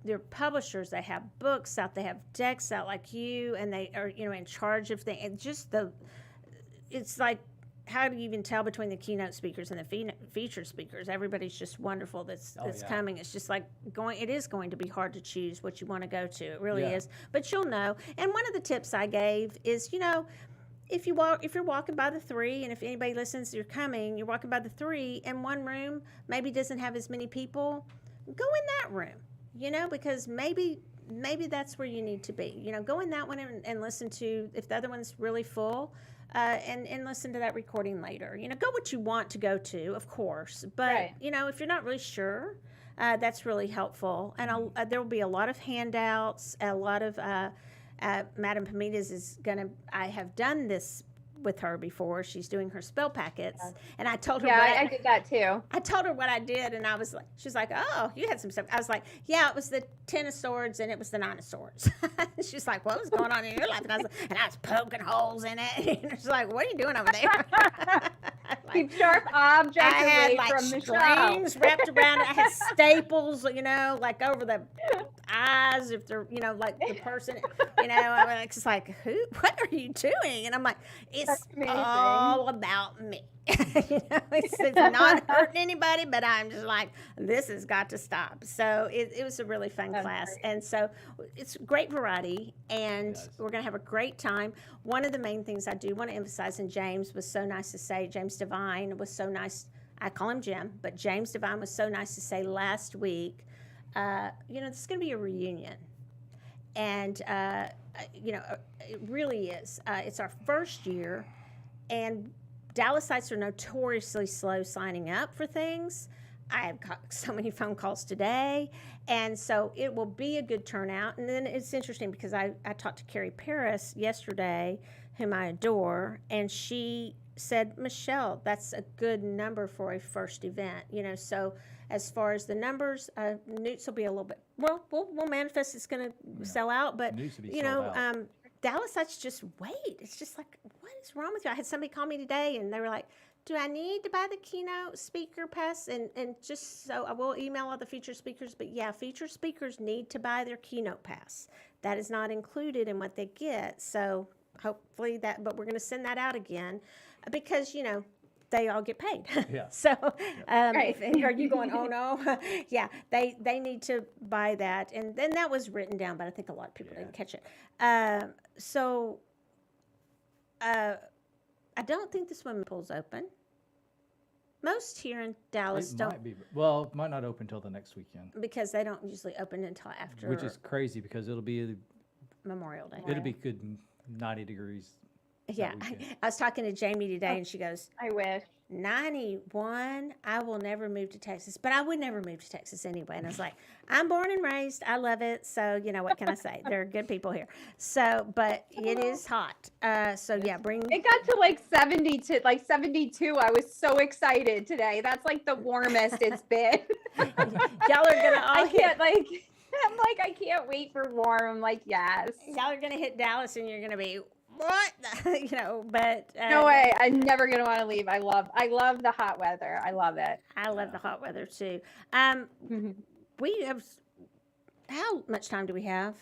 They're publishers. They have books out. They have decks out like you, and they are, in charge of things. And just it's like, how do you even tell between the keynote speakers and the featured speakers? Everybody's just wonderful. That's coming. It's just like it is going to be hard to choose what you want to go to. It really is. But you'll know. And one of the tips I gave is, if you're walking by the 3, and if anybody listens, you're walking by the 3, and one room maybe doesn't have as many people, go in that room. Because maybe that's where you need to be. Go in that one and listen to, if the other one's really full, and listen to that recording later. Go what you want to go to, of course. But, if you're not really sure, that's really helpful. And there will be a lot of handouts, a lot of, Madam Pamitas I have done this with her before. She's doing her spell packets, and I told her. Yeah, I did that too. I told her what I did, and I was like, she's like, "Oh, you had some stuff." I was like, "Yeah, it was the 10 of Swords, and it was the 9 of Swords." She's like, "What was going on in your life?" And I was poking holes in it. And she's like, "What are you doing over there?" Keep sharp objects away had from the strings wrapped around it. I had staples, like over the eyes, if they're, like the person, I'm just like, what are you doing? And I'm like, it's all about me. It's not hurting anybody, but I'm just like, this has got to stop. So it was a really fun class. Great. And so it's great variety, and we're going to have a great time. One of the main things I do want to emphasize, and James was so nice to say, James Devine was so nice. I call him Jim, but James Devine was so nice to say last week, this is going to be a reunion. And, it really is. It's our first year, and Dallasites are notoriously slow signing up for things. I have got so many phone calls today, and so it will be a good turnout. And then it's interesting because I talked to Carrie Paris yesterday, whom I adore, and she said, Michelle, that's a good number for a first event. So as far as the numbers, Newt's will be a little bit, we'll manifest it's going to sell out, but, Dallasites just wait. It's just like, what is wrong with you? I had somebody call me today, and they were like, do I need to buy the keynote speaker pass? And just so I will email all the featured speakers, but featured speakers need to buy their keynote pass. That is not included in what they get. So hopefully but we're going to send that out again because, they all get paid. Yeah. So are you going, oh no? Yeah, they need to buy that. And then that was written down, but I think a lot of people didn't catch it. I don't think the swimming pool's open. Most here in Dallas It don't. might be. Well, it might not open until the next weekend. Because they don't usually open until after Which is crazy because it'll be Memorial Day. it'll be good 90 degrees. Yeah, I was talking to Jamie today, and she goes, I wish. 91, I will never move to Texas, but I would never move to Texas anyway. And I was like, I'm born and raised. I love it. So, what can I say? There are good people here. So, but it is hot. Bring. It got to like 72. I was so excited today. That's like the warmest it's been. Y'all are going to all I'm like, I can't wait for warm. I'm like, yes. Y'all are going to hit Dallas, and you're going to be, what? But no way. I'm never gonna want to leave. I love the hot weather. I love it. I love the hot weather too. We have. How much time do we have?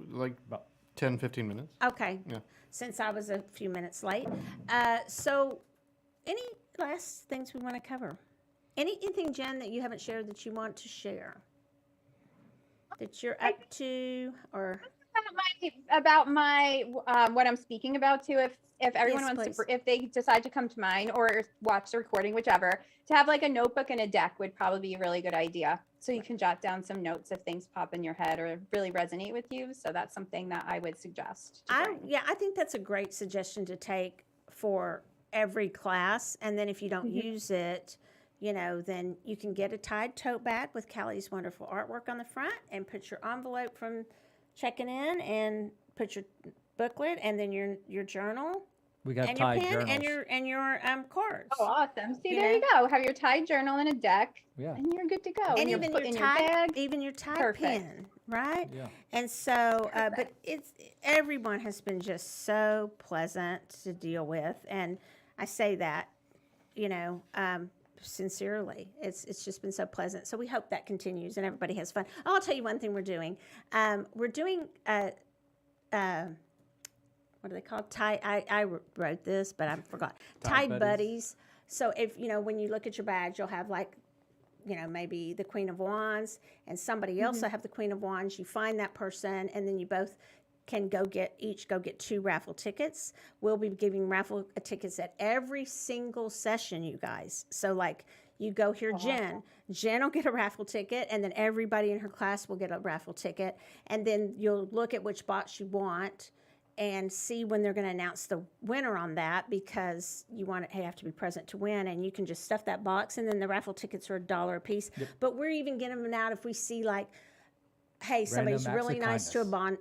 Like about 10, 15 minutes. Okay. Yeah. Since I was a few minutes late. So, any last things we want to cover? Anything, Jen, that you haven't shared that you want to share? That you're up to, or? My about my what I'm speaking about too? If everyone Yes, wants to, please. if they decide to come to mine or watch the recording, whichever, to have like a notebook and a deck would probably be a really good idea. So you can jot down some notes if things pop in your head or really resonate with you. So that's something that I would suggest. To bring. I think that's a great suggestion to take for every class. And then if you don't use it, you know, then you can get a tied tote bag with Callie's wonderful artwork on the front and put your envelope from checking in and put your booklet and then your journal We got and your tied pen journals. and your cards. Oh, awesome. See, You there know? you go. Have your tied journal and a deck, Yeah. and you're good to go. And you're even put your in tied, your bag. even your tied Perfect. pen, right? Yeah. And so, but it's everyone has been just so pleasant to deal with, and I say that, you know, sincerely. It's just been so pleasant. So we hope that continues and everybody has fun. Oh, I'll tell you one thing we're doing. We're doing what are they called? I wrote this, but I forgot. Tide Tide buddies. buddies. So if you know when you look at your badge, you'll have like, you know, maybe the Queen of Wands and somebody else will have the Queen of Wands. You find that person, and then you both can each go get 2 raffle tickets. We'll be giving raffle tickets at every single session, you guys. So like you go hear Jen will get a raffle ticket, and then everybody in her class will get a raffle ticket, and then you'll look at which box you want and see when they're going to announce the winner on that, because you have to be present to win, and you can just stuff that box, and then the raffle tickets are $1 a piece. But we're even getting them out if we see like, hey, somebody's acts really of nice to kindness.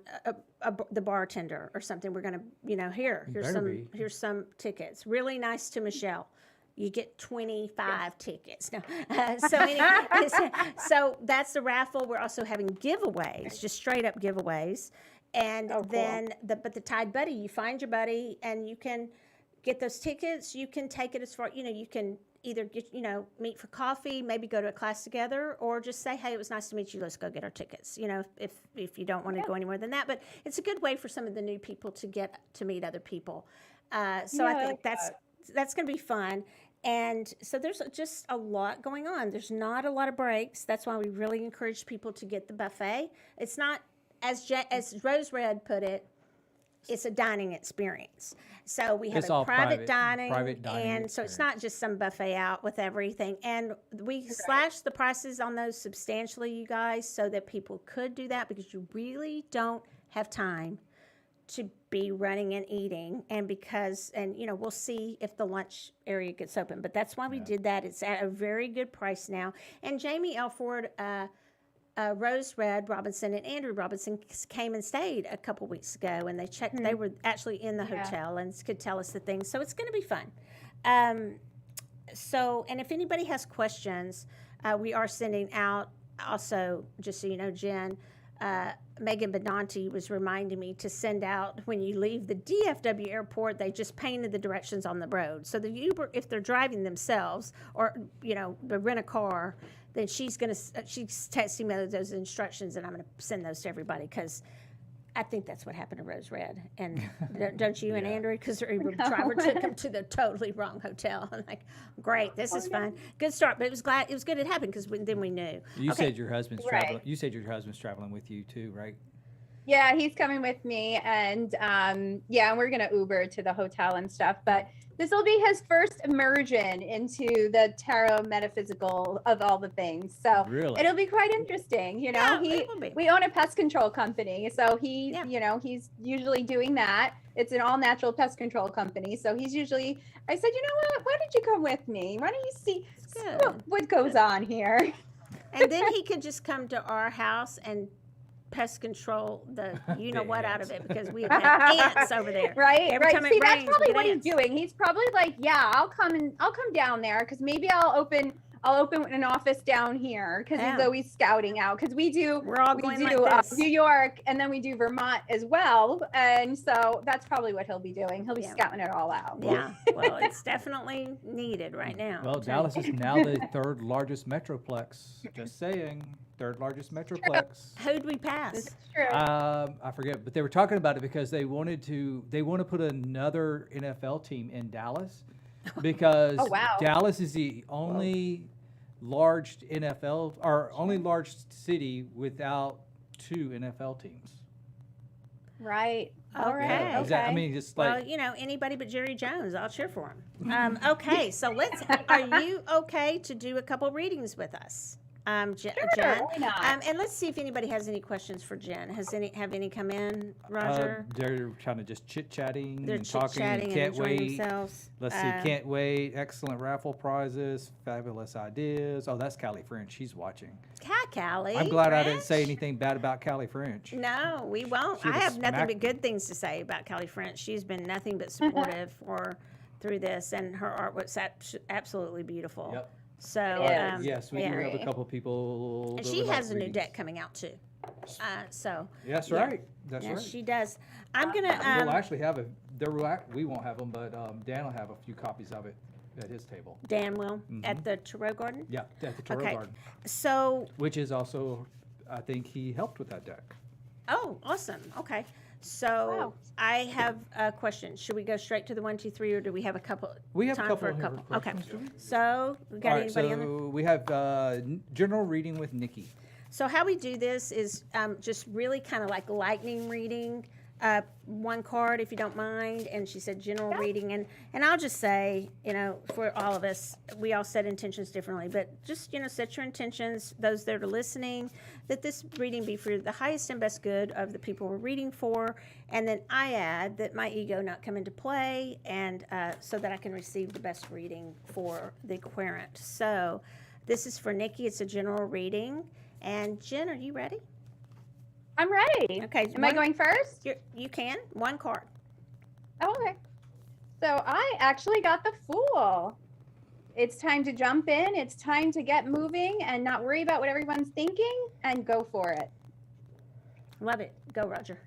the bartender or something. We're gonna, you know, here's some tickets. Really nice to Michelle. You get 25 tickets. No. So anyway, so that's the raffle. We're also having giveaways, just straight up giveaways. And then but the Tide Buddy, you find your buddy and you can get those tickets. You can take it as far, you know, you can either get, you know, meet for coffee, maybe go to a class together, or just say, hey, it was nice to meet you. Let's go get our tickets. You know, if you don't want to go any more than that. But it's a good way for some of the new people to get to meet other people. So I think that's going to be fun. And so there's just a lot going on. There's not a lot of breaks. That's why we really encourage people to get the buffet. It's not, as Rose Red put it, it's a dining experience. So we have It's a all private private dining, dining and so it's not just some buffet out with everything. And we slashed the prices on those substantially, you guys, so that people could do that, because you really don't have time to be running and eating. And you know, we'll see if the lunch area gets open, but that's why we did that. It's at a very good price now. And Jamie Elford, Rose Red Robinson and Andrew Robinson came and stayed a couple weeks ago, and they checked. They were actually in the hotel and could tell us the things. So it's going to be fun. And if anybody has questions, we are sending out. Also, just so you know, Jen, Megan Benanti was reminding me to send out, when you leave the DFW airport, they just painted the directions on the road. So the Uber, if they're driving themselves or, you know, they rent a car, then she's texting me those instructions, and I'm going to send those to everybody, because I think that's what happened to Rose Red. And don't you and Andrew? Because their Uber driver took them to the totally wrong hotel. I'm like, great, this is fun. Good start. But it was good it happened, because then we knew. You said your husband's Right. traveling. You said your husband's traveling with you too, right? Yeah, he's coming with me, and we're gonna Uber to the hotel and stuff. But this will be his first immersion into the tarot metaphysical of all the things. So Really? it'll be quite interesting. You know, Yeah, it will be. we own a pest control company, so you know, he's usually doing that. It's an all natural pest control company, so he's usually. I said, you know what? Why don't you come with me? Why don't you see what goes on here? And then he could just come to our house and pest control the what out of it, because we have ants over there. Right, Every time it See, that's rains, probably we get what ants. he's doing. He's probably like, yeah, I'll come down there, because maybe I'll open an office down here, because he's always scouting out. Because We're all going like this. New York, and then we do Vermont as well, and so that's probably what he'll be doing. He'll be scouting it all out. Yeah, well, it's definitely needed right now. Well, Dallas is now the 3rd largest metroplex. Just saying, 3rd largest metroplex. Who'd we pass? This is true. I forget, but they were talking about it because they want to put another NFL team in Dallas, because wow. Dallas is the only large only large city without 2 NFL teams. Right. All right. Okay. Okay. Is that, I mean, just like Well, you know, anybody but Jerry Jones, I'll cheer for him. Okay, so are you okay to do a couple readings with us? Jen? why not? And let's see if anybody has any questions for Jen. Have any come in, Roger? they're kind of just chit-chatting They're and talking chit-chatting and and can't enjoying wait. themselves. Let's see, can't wait. Excellent raffle prizes, fabulous ideas. Oh, that's Callie French. She's watching. Hi, Callie. I'm glad I didn't say French. anything bad about Callie French. No, we won't. She'd I have have nothing but smacked- good things to say about Callie French. She's been nothing but supportive through this, and her art was absolutely beautiful. Yep. So, It is. Yes, we do have a couple people. and that she would like has a new readings. deck coming out too. So That's yeah. right. That's yes, right. she does. I'm gonna. We'll actually have a. We won't have them, but Dan will have a few copies of it at his table. Dan will at the Tarot Garden. Yeah, at the Tarot Okay. Garden, So, which is also, I think he helped with that deck. oh, awesome. Okay. So Wow. I have a question. Should we go straight to the 1, 2, 3, or do we have a couple? We have time a couple for a of couple. Okay. questions, do we? So we got All right, anybody on there? so we have general reading with Nikki. So how we do this is just really kind of like lightning reading, one card if you don't mind. And she said general reading, and I'll just say, you know, for all of us, we all set intentions differently, but just, you know, set your intentions, those that are listening, that this reading be for the highest and best good of the people we're reading for. And then I add that my ego not come into play, and so that I can receive the best reading for the querent. So this is for Nikki. It's a general reading. And Jen, are you ready? I'm ready. Okay. Am I going first? You can. One card. Oh, okay. So I actually got the Fool. It's time to jump in. It's time to get moving and not worry about what everyone's thinking and go for it. Love it. Go, Roger.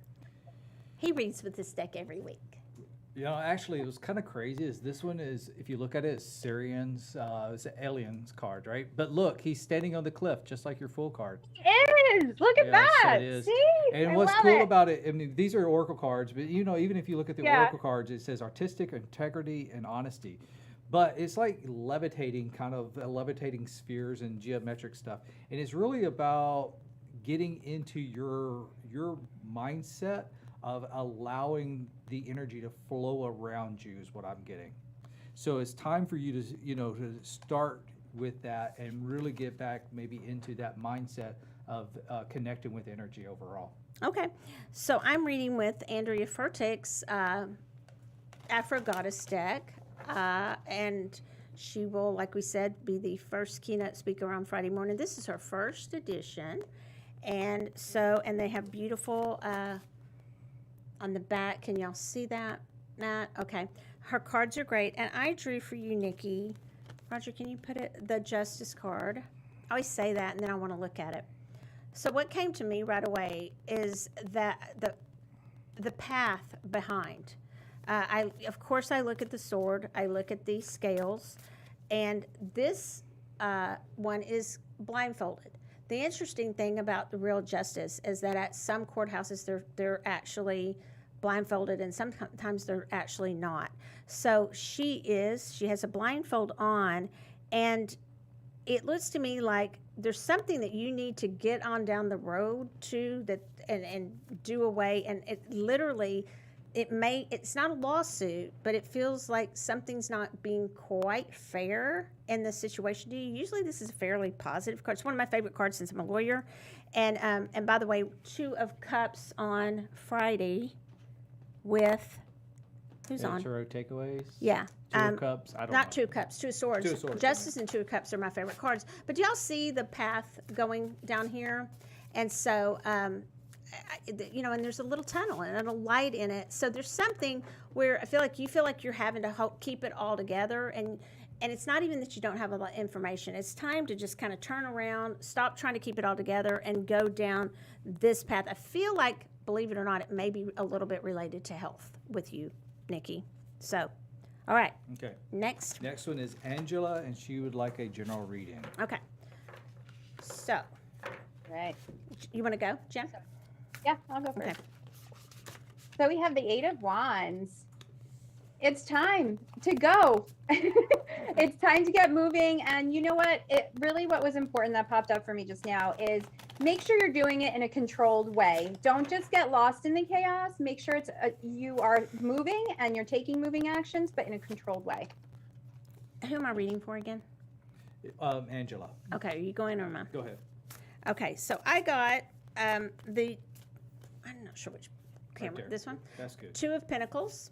He reads with this deck every week. You know, actually, it was kind of crazy. Is this one is, if you look at it, it's Syrians, it's an aliens card, right? But look, he's standing on the cliff, just like your full card. It is. Look at Yes, that. it is. See? And I what's love cool it. about it, I mean, these are oracle cards, but you know, even if you look at the Yeah. oracle cards, it says artistic integrity and honesty. But it's like levitating, kind of levitating spheres and geometric stuff. And it's really about getting into your mindset of allowing the energy to flow around you is what I'm getting. So it's time for you to, you know, to start with that and really get back maybe into that mindset of connecting with energy overall. Okay. So I'm reading with Andrea Furtick's Afro Goddess deck. And she will, like we said, be the first keynote speaker on Friday morning. This is her first edition. And so, and they have beautiful, on the back, can y'all see that? Not? Okay. Her cards are great. And I drew for you, Nikki. Roger, can you put it, the Justice card? I always say that, and then I want to look at it. So what came to me right away is that the path behind. Of course, I look at the sword. I look at the scales. And this one is blindfolded. The interesting thing about the real justice is that at some courthouses, they're actually blindfolded, and sometimes they're actually not. So she has a blindfold on, and it looks to me like there's something that you need to get on down the road to that and do away. And it literally, it's not a lawsuit, but it feels like something's not being quite fair in this situation. Usually this is a fairly positive card. It's one of my favorite cards since I'm a lawyer. And by the way, 2 of Cups on Friday with, who's on? Tarot takeaways. Yeah. 2 of Cups. I don't know. Not 2 of Cups, 2 of Swords. 2 of Swords, Justice and 2 of Cups are my favorite cards. But do y'all see the path going down here? And so, you know, and there's a little tunnel and a light in it. So there's something where I feel like you're having to keep it all together. And it's not even that you don't have a lot of information. It's time to just kind of turn around, stop trying to keep it all together, and go down this path. I feel like, believe it or not, it may be a little bit related to health with you, Nikki. So, all right. Okay. Next. Next one is Angela, and she would like a general reading. Okay. So, Right. you want to go, Jen? Yeah, I'll go first. Okay. So we have the 8 of Wands. it's time to go. It's time to get moving. And you know what? What was important that popped up for me just now is make sure you're doing it in a controlled way. Don't just get lost in the chaos. Make sure you are moving and you're taking moving actions, but in a controlled way. Who am I reading for again? Angela. Okay, are you going or am I? Go ahead. Okay, so I got I'm not sure which camera. there. This one? That's good. 2 of Pentacles.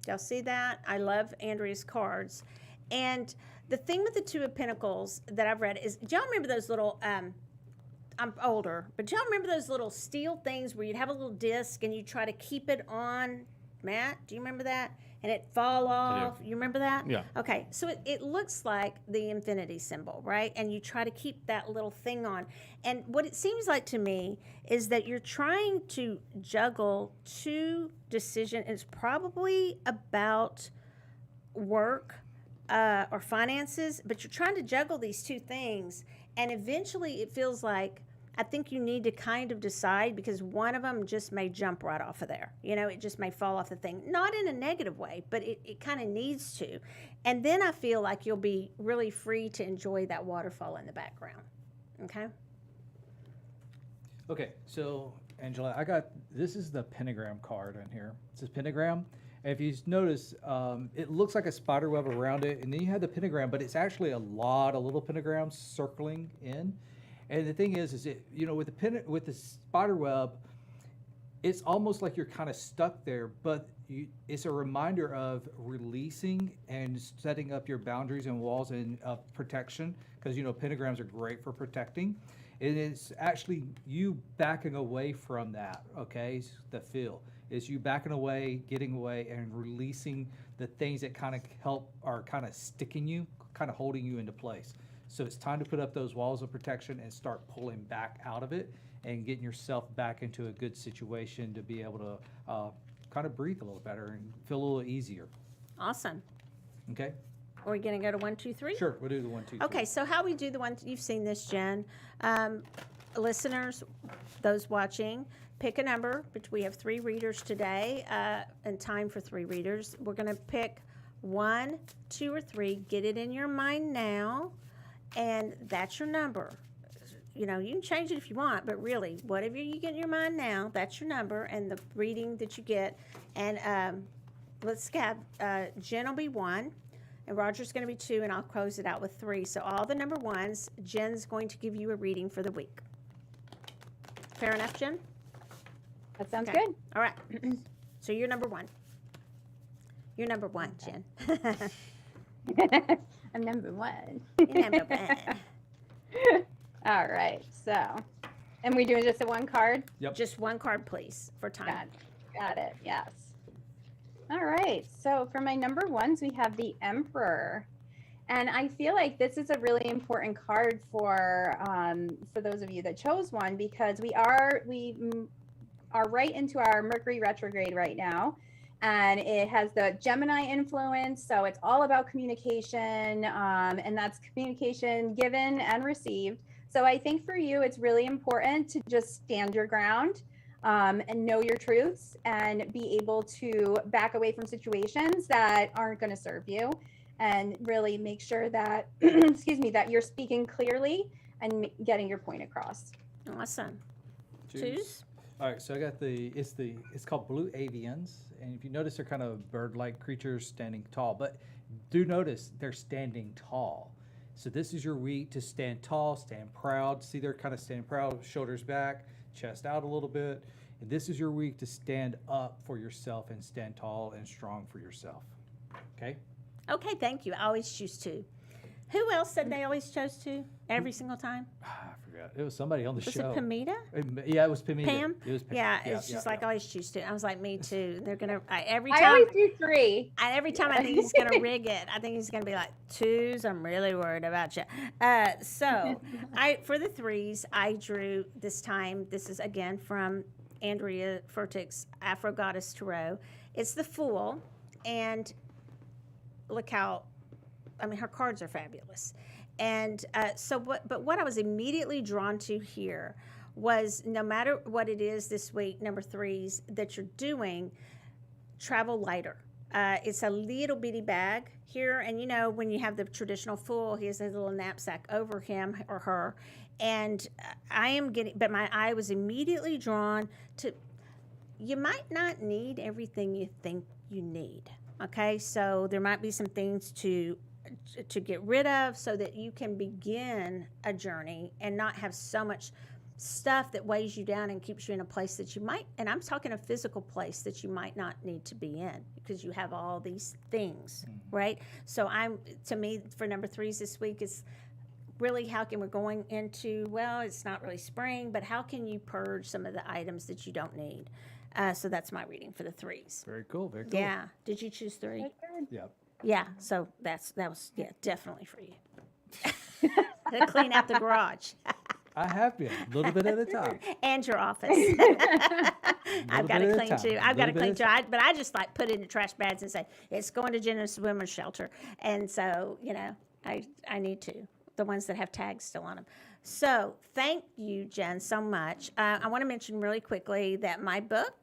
Y'all see that? I love Andrea's cards. And the thing with the 2 of Pentacles that I've read is, do y'all remember those little, I'm older, but do y'all remember those little steel things where you'd have a little disc and you try to keep it on? Matt, do you remember that? And it fall off. You remember that? Yeah. Okay, so it looks like the infinity symbol, right? And you try to keep that little thing on. And what it seems like to me is that you're trying to juggle 2 decisions. It's probably about work or finances, but you're trying to juggle these 2 things. And eventually it feels like, I think you need to kind of decide, because one of them just may jump right off of there. You know, it just may fall off the thing. Not in a negative way, but it kind of needs to. And then I feel like you'll be really free to enjoy that waterfall in the background. Okay? Okay, so Angela, this is the pentagram card in here. It says pentagram. And if you notice, it looks like a spider web around it, and then you have the pentagram, but it's actually a lot of little pentagrams circling in. And the thing is it, you know, with the spider web, it's almost like you're kind of stuck there, but it's a reminder of releasing and setting up your boundaries and walls and protection, because, you know, pentagrams are great for protecting. And it's actually you backing away from that, okay? The feel is you backing away, getting away, and releasing the things that kind of are kind of sticking you, kind of holding you into place. So it's time to put up those walls of protection and start pulling back out of it and getting yourself back into a good situation to be able to kind of breathe a little better and feel a little easier. Awesome. Okay? Are we going to go to 1, 2, 3? Sure, we'll do the 1, 2, 3. Okay, so how we do the one, you've seen this, Jen. Listeners, those watching, pick a number. But we have 3 readers today and time for 3 readers. We're going to pick 1, 2, or 3. Get it in your mind now, and that's your number. You know, you can change it if you want, but really, whatever you get in your mind now, that's your number and the reading that you get. And let's have Jen will be 1. And Roger's going to be 2, and I'll close it out with 3. So all the number 1s, Jen's going to give you a reading for the week. Fair enough, Jen? That sounds Okay. good. All right. So you're number 1. You're number 1, Jen. I'm number 1. You're number 1. All right. So, and we doing just a 1 card? Yep. Just 1 card, please, for time. Got it. Yes. All right. So for my number 1s, we have the Emperor. And I feel like this is a really important card for those of you that chose one, because we are right into our Mercury retrograde right now. And it has the Gemini influence. So it's all about communication, and that's communication given and received. So I think for you, it's really important to just stand your ground and know your truths and be able to back away from situations that aren't going to serve you, and really make sure that, excuse me, that you're speaking clearly and getting your point across. Awesome. Choose. Choose. All right, so I got it's called blue avians, and if you notice, they're kind of bird-like creatures standing tall, but do notice they're standing tall. So this is your week to stand tall, stand proud. See, they're kind of standing proud, shoulders back, chest out a little bit. And this is your week to stand up for yourself and stand tall and strong for yourself. Okay? Okay, thank you. I always choose 2. Who else said they always chose 2 every single time? I forgot. It was somebody on the Was show. it Pamita? Yeah, it was Pamita. Pam? It was Pam. Yeah, it's just like I always choose 2. I was like, me too. They're gonna every time. I always do 3. Every time I think he's gonna rig it, I think he's gonna be like 2s. I'm really worried about you. So for the 3s, I drew this time. This is again from Andrea Furtick's Afro Goddess Tarot. It's the Fool, and look how, I mean, her cards are fabulous. And but what I was immediately drawn to here was, no matter what it is this week, number 3s, that you're doing, travel lighter. it's a little bitty bag here. And, you know, when you have the traditional fool, he has a little knapsack over him or her. And but my eye was immediately drawn to, you might not need everything you think you need. Okay, so there might be some things to get rid of so that you can begin a journey and not have so much stuff that weighs you down and keeps you in a place that you might, and I'm talking a physical place that you might not need to be in because you have all these things, right? So to me, for number 3s this week is really how can we're going into, well, it's not really spring, but how can you purge some of the items that you don't need? So that's my reading for the 3s. Very cool. Very cool. Yeah. Did you choose 3? Yeah. Yeah. So that was definitely for you. To clean out the garage. I have been a little bit at a time. And your office. I've got to clean too. I've got to clean too. But I just like put it in the trash bags and say it's going to Jenna's Women's Shelter. And so, you know, I need to. The ones that have tags still on them. So thank you, Jen, so much. I want to mention really quickly that my book,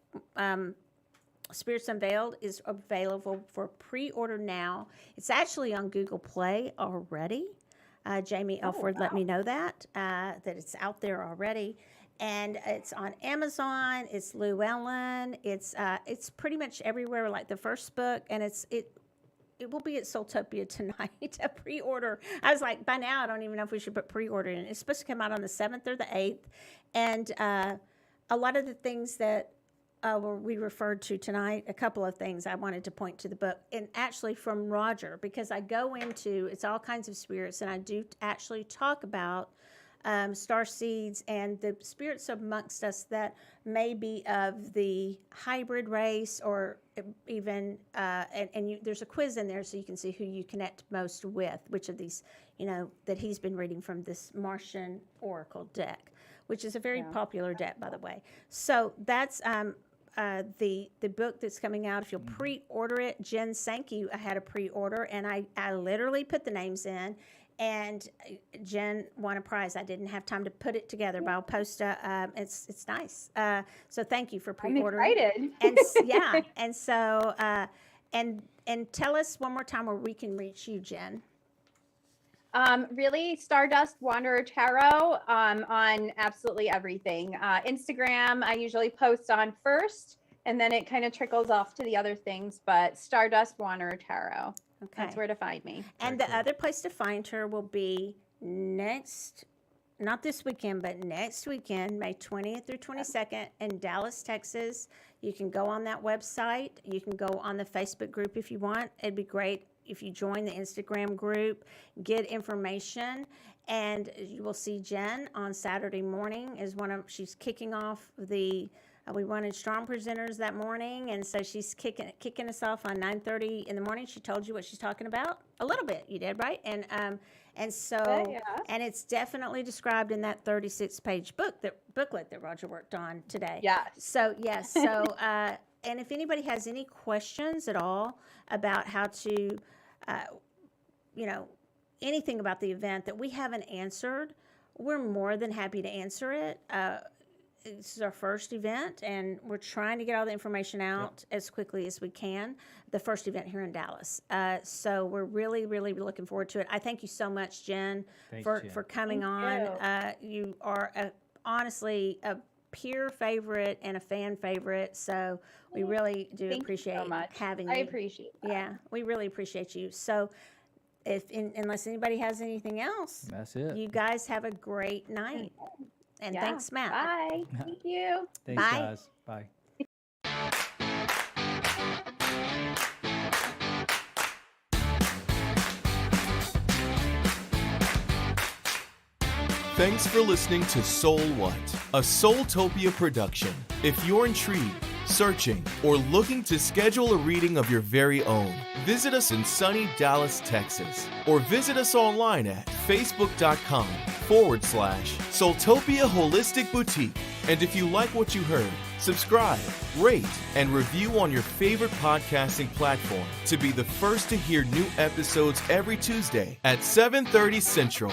Spirits Unveiled, is available for pre-order now. It's actually on Google Play already. Jamie Elford let me know that it's out there already. And it's on Amazon. It's Llewellyn. It's pretty much everywhere like the first book. And it will be at Soultopia tonight, a pre-order. I was like, by now, I don't even know if we should put pre-order in. It's supposed to come out on the 7th or the 8th. And a lot of the things that we referred to tonight, a couple of things I wanted to point to the book, and actually from Roger, because I go into, it's all kinds of spirits, and I do actually talk about star seeds and the spirits amongst us that may be of the hybrid race, or even there's a quiz in there so you can see who you connect most with, which of these, you know, that he's been reading from this Martian Oracle deck, which is a very popular deck, by the way. So that's the book that's coming out. If you'll pre-order it, Jen Sankey, I had a pre-order, and I literally put the names in. And Jen won a prize. I didn't have time to put it together, but I'll post it's nice. So thank you for pre-ordering. I'm excited. And yeah, and so and tell us one more time where we can reach you, Jen. Really, Stardust Wanderer Tarot on absolutely everything. Instagram, I usually post on first, and then it kind of trickles off to the other things. But Stardust Wanderer Tarot. Okay. That's where to find me. And the other place to find her will be not this weekend, but next weekend, May 20th through 22nd in Dallas, Texas. You can go on that website. You can go on the Facebook group if you want. It'd be great if you join the Instagram group, get information, and you will see Jen on Saturday morning she's kicking off we wanted strong presenters that morning, and so she's kicking us off on 9:30 in the morning. She told you what she's talking about a little bit. You did, right? And it's definitely described in that 36-page booklet that Roger worked on today. Yes. So yes. So and if anybody has any questions at all about how to, anything about the event that we haven't answered, we're more than happy to answer it. This is our first event, and we're trying to get all the information out as quickly as we can. The first event here in Dallas. So we're really, really looking forward to it. I thank you so much, Jen, for coming on. You are honestly a peer favorite and a fan favorite. So we really do appreciate having you. I appreciate that. Yeah, we really appreciate you. So unless anybody has anything else, that's it. You guys have a great night. And thanks, Matt. Bye. Thank you. Thanks, Bye. guys. Bye. Thanks for listening to SoulWhat, a Soultopia production. If you're intrigued, searching, or looking to schedule a reading of your very own, visit us in sunny Dallas, Texas, or visit us online at facebook.com/Soultopia Holistic Boutique. And if you like what you heard, subscribe, rate, and review on your favorite podcasting platform to be the first to hear new episodes every Tuesday at 7:30 Central.